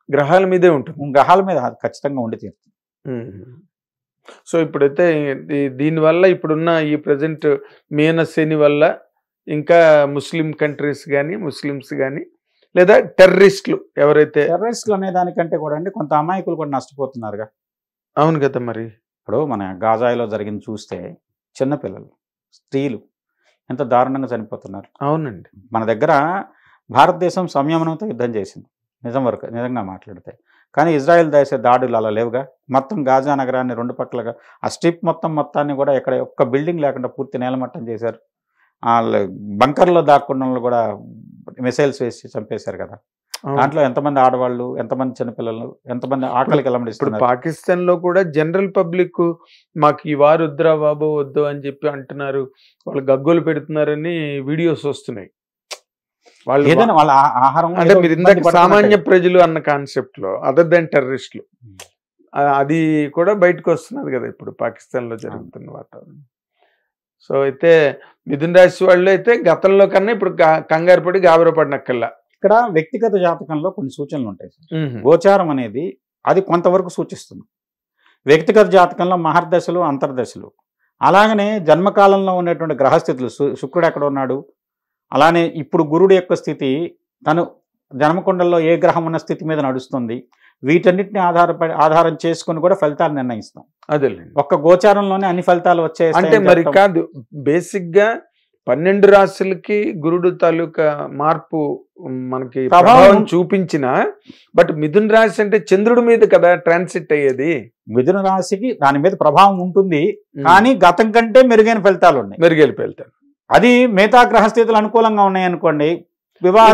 గ్రహాల మీదే ఉంటుంది, గ్రహాల మీద ఖచ్చితంగా ఉండి తీరుతుంది. సో ఇప్పుడైతే దీనివల్ల ఇప్పుడున్న ఈ ప్రజెంట్ మీన శని వల్ల ఇంకా ముస్లిం కంట్రీస్ కానీ, ముస్లిమ్స్ కానీ, లేదా టెర్రరిస్టులు ఎవరైతే, టెర్రరిస్టులు అనే దానికంటే కూడా అండి కొంత అమాయకులు కూడా నష్టపోతున్నారుగా. అవును కదా. మరి ఇప్పుడు మన గాజాలో జరిగింది చూస్తే చిన్నపిల్లలు, స్త్రీలు ఎంత దారుణంగా చనిపోతున్నారు. అవునండి. మన దగ్గర భారతదేశం సంయమనంతో యుద్ధం చేసింది నిజంగా మాట్లాడితే, కానీ ఇజ్రాయెల్ చేసే దాడులు అలా లేవుగా. మొత్తం గాజా నగరాన్ని 2 పక్కలుగా ఆ స్ట్రిప్ మొత్తాన్ని కూడా ఎక్కడ ఒక్క బిల్డింగ్ లేకుండా పూర్తి నేలమట్టం చేశారు. బంకర్లో దాక్కున్న కూడా మిసైల్స్ వేసి చంపేశారు కదా. దాంట్లో ఎంతమంది ఆడవాళ్ళు, ఎంతమంది చిన్నపిల్లలు, ఎంతమంది ఆకలికి వెళ్ళమడిస్తున్నారు. ఇప్పుడు పాకిస్తాన్ లో కూడా జనరల్ పబ్లిక్ మాకు ఈ వారు వద్దురా బాబు వద్దు అని చెప్పి అంటున్నారు, వాళ్ళు గగ్గోలు పెడుతున్నారని వీడియోస్ వస్తున్నాయి. వాళ్ళు ఏదైనా వాళ్ళ ఆహారం అంటే మీరు ఇందాక సామాన్య ప్రజలు అన్న కాన్సెప్ట్ లో అదర్ దెన్ టెర్రరిస్టులు అది కూడా బయటకు వస్తున్నది కదా ఇప్పుడు పాకిస్తాన్ లో జరుగుతున్న వాతావరణం. సో అయితే మిథున రాశి వాళ్ళు అయితే గతంలో కన్నా ఇప్పుడు కంగారు పడి గాబరపడినక్కల్లా. ఇక్కడ వ్యక్తిగత జాతకంలో కొన్ని సూచనలు ఉంటాయి సార్. గోచారం అనేది అది కొంతవరకు సూచిస్తుంది. వ్యక్తిగత జాతకంలో మహర్దశలు అంతర్దశలు, అలాగనే జన్మకాలంలో ఉన్నటువంటి గ్రహస్థితులు, శుక్రుడు ఎక్కడ ఉన్నాడు, అలానే ఇప్పుడు గురుడు యొక్క స్థితి తను జన్మకుండల్లో ఏ గ్రహం ఉన్న స్థితి మీద నడుస్తుంది, వీటన్నిటిని ఆధారం చేసుకుని కూడా ఫలితాలు నిర్ణయిస్తాం. అదే ఒక్క గోచారంలోనే అన్ని ఫలితాలు వచ్చాయి అంటే మరి కాదు. బేసిక్ గా 12 రాశులకి గురుడు తాలూకా మార్పు మనకి ప్రభావం చూపించిన, బట్ మిథున రాశి అంటే చంద్రుడి మీద కదా ట్రాన్సిట్ అయ్యేది. మిథున రాశికి దాని మీద ప్రభావం ఉంటుంది, కానీ గతం కంటే మెరుగైన ఫలితాలు ఉన్నాయి. మెరుగైన ఫలితాలు అది మిగతా గ్రహస్థితులు అనుకూలంగా ఉన్నాయనుకోండి, వివాహ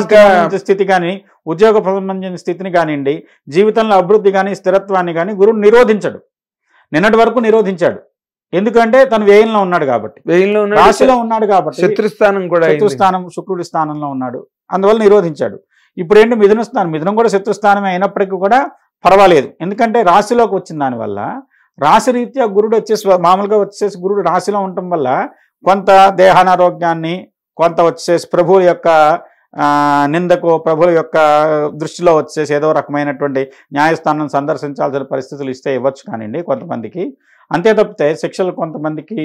స్థితి కానీ ఉద్యోగ సంబంధించిన స్థితిని కానివ్వండి, జీవితంలో అభివృద్ధి కానీ స్థిరత్వాన్ని కానీ గురుడు నిరోధించడు. నిన్నటి వరకు నిరోధించాడు, ఎందుకంటే తను వ్యయంలో ఉన్నాడు కాబట్టి, రాశిలో ఉన్నాడు కాబట్టి. శత్రుస్థానం కూడా, శత్రుస్థానం శుక్రుడి స్థానంలో ఉన్నాడు, అందువల్ల నిరోధించాడు. ఇప్పుడు ఏంటి మిథున స్థానం, మిథునం కూడా శత్రుస్థానమే అయినప్పటికీ కూడా పర్వాలేదు, ఎందుకంటే రాశిలోకి వచ్చిన దానివల్ల రాశి రీత్యా గురుడు వచ్చేసి మామూలుగా వచ్చేసి గురుడు రాశిలో ఉండటం వల్ల కొంత దేహానారోగ్యాన్ని, కొంత వచ్చేసి ప్రభువుల యొక్క నిందకు, ప్రభువుల యొక్క దృష్టిలో వచ్చేసి ఏదో రకమైనటువంటి న్యాయస్థానం సందర్శించాల్సిన పరిస్థితులు ఇస్తే ఇవ్వచ్చు కానివ్వండి కొంతమందికి. అంతే తప్పితే శిక్షలు కొంతమందికి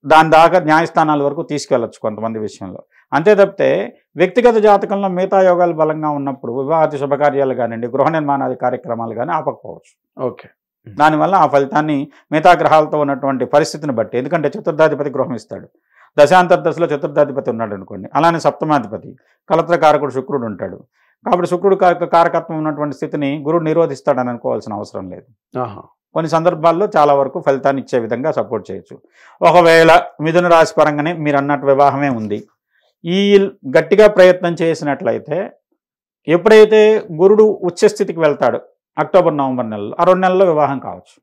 దాని దాకా న్యాయస్థానాల వరకు తీసుకెళ్లొచ్చు కొంతమంది విషయంలో. అంతే తప్పితే వ్యక్తిగత జాతకంలో మిగతా యోగాలు బలంగా ఉన్నప్పుడు వివాహాది శుభకార్యాలు కానివ్వండి, గృహ నిర్మాణాది కార్యక్రమాలు కానీ ఆపకపోవచ్చు. ఓకే. దానివల్ల ఆ ఫలితాన్ని మిగతా గ్రహాలతో ఉన్నటువంటి పరిస్థితిని బట్టి, ఎందుకంటే చతుర్థాధిపతి గృహం ఇస్తాడు, దశాంతర్దశలో చతుర్థాధిపతి ఉన్నాడు అనుకోండి, అలానే సప్తమాధిపతి కలత్రకారకుడు శుక్రుడు ఉంటాడు. కాబట్టి శుక్రుడు కారకత్వం ఉన్నటువంటి స్థితిని గురుడు నిరోధిస్తాడని అనుకోవాల్సిన అవసరం లేదు. కొన్ని సందర్భాల్లో చాలా వరకు ఫలితాన్ని ఇచ్చే విధంగా సపోర్ట్ చేయొచ్చు. ఒకవేళ మిథున రాశి పరంగానే మీరు అన్నట్టు వివాహమే ఉంది, ఈ గట్టిగా ప్రయత్నం చేసినట్లయితే ఎప్పుడైతే గురుడు ఉచ్చస్థితికి వెళ్తాడు అక్టోబర్ నవంబర్ నెలలో, ఆ 2 నెలల్లో వివాహం కావచ్చు.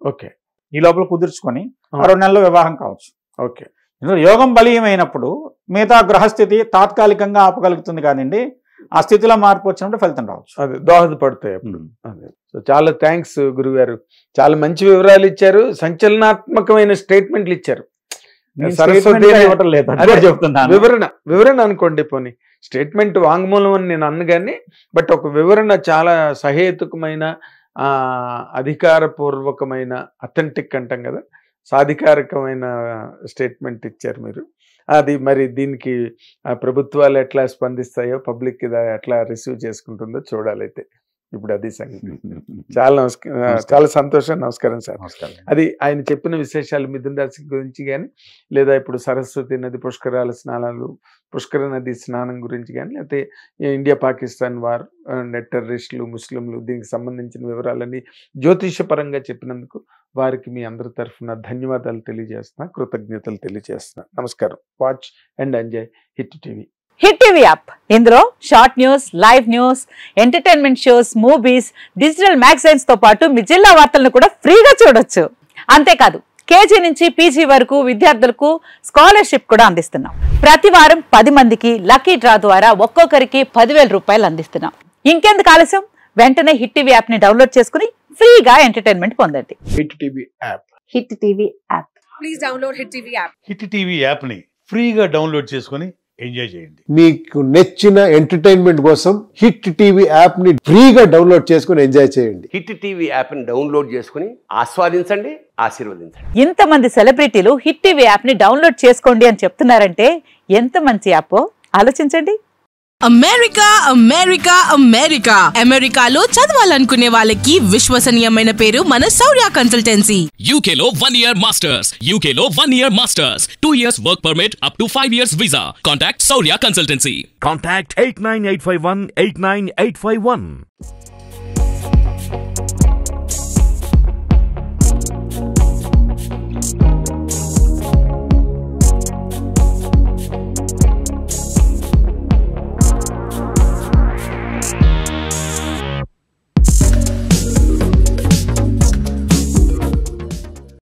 ఓకే. ఈ లోపల కుదుర్చుకొని ఆ 2 నెలల్లో వివాహం కావచ్చు. ఓకే. యోగం బలీయమైనప్పుడు మిగతా గ్రహస్థితి తాత్కాలికంగా ఆపగలుగుతుంది కానివ్వండి, ఆ స్థితిలో మార్పు వచ్చినప్పుడు ఫలితం రావచ్చు. అదే దోహదపడతాయి అప్పుడు. అదే. సో చాలా థ్యాంక్స్ గురుగారు, చాలా మంచి వివరాలు ఇచ్చారు, సంచలనాత్మకమైన స్టేట్మెంట్లు ఇచ్చారు. వివరణ అనుకోండి, పోనీ స్టేట్మెంట్ వాంగ్మూలం అని నేను అన్నగాని, బట్ ఒక వివరణ చాలా సహేతుకమైన, అధికారపూర్వకమైన, అథెంటిక్ అంటాం కదా, సాధికారకమైన స్టేట్మెంట్ ఇచ్చారు మీరు. అది మరి దీనికి ప్రభుత్వాలు ఎట్లా స్పందిస్తాయో, పబ్లిక్ ఎట్లా రిసీవ్ చేసుకుంటుందో చూడాలైతే. ఇప్పుడు అది సంగతి. చాలా సంతోషం. నమస్కారం సార్. అది ఆయన చెప్పిన విశేషాలు మిథున రాశి గురించి కానీ, లేదా ఇప్పుడు సరస్వతి నది పుష్కరాల స్నానాలు, పుష్కర నది స్నానం గురించి కానీ, లేకపోతే ఇండియా పాకిస్తాన్ వార్, టెర్రరిస్టులు, ముస్లింలు, దీనికి సంబంధించిన వివరాలన్నీ జ్యోతిషపరంగా చెప్పినందుకు వారికి మీ అందరి తరఫున ధన్యవాదాలు తెలియజేస్తున్నా, కృతజ్ఞతలు తెలియజేస్తున్నా. నమస్కారం. Watch and enjoy Hit TV. Hit TV app, ఇందులో short news, live news, entertainment shows, movies, digital magazines తో పాటు మీ జిల్లా వార్తలను కూడా ఫ్రీగా చూడొచ్చు. అంతేకాదు కేజీ నుంచి పీజీ వరకు విద్యార్థులకు స్కాలర్షిప్ కూడా అందిస్తున్నాం. ప్రతి వారం 10 మందికి లక్కీ డ్రా ద్వారా ఒక్కొక్కరికి 10,000 రూపాయలు అందిస్తున్నాం. ఇంకెందుకు ఆలస్యం, వెంటనే హిట్ టీవీ యాప్ ని డౌన్లోడ్ చేసుకుని ఫ్రీగా ఎంటర్టైన్మెంట్ పొందండి. Hit TV app. Hit TV app. Please download hit TV app. Hit TV app ని ఫ్రీగా డౌన్లోడ్ చేసుకుని ఎంజాయ్ చేయండి. మీకు నచ్చిన ఎంటర్టైన్మెంట్ కోసం హిట్ టీవీ యాప్ ని ఫ్రీగా డౌన్లోడ్ చేసుకుని ఎంజాయ్ చేయండి. హిట్ టీవీ యాప్ ని డౌన్లోడ్ చేసుకుని ఆస్వాదించండి, ఆశీర్వదించండి. ఇంతమంది సెలబ్రిటీలు హిట్ టీవీ యాప్ ని డౌన్లోడ్ చేసుకోండి అని చెప్తున్నారంటే ఎంత మంచి యాప్ ఆలోచించండి. అమెరికా అమెరికా అమెరికా అమెరికాలో చదవాలనుకునే వాళ్ళకి విశ్వసనీయమైన పేరు మన శౌర్య కన్సల్టెన్సీ. UK లో 1 year masters, UK లో 1 year masters, 2 years work permit up to 5 years visa. Contact Shaurya Consultancy. Contact 89851 89851.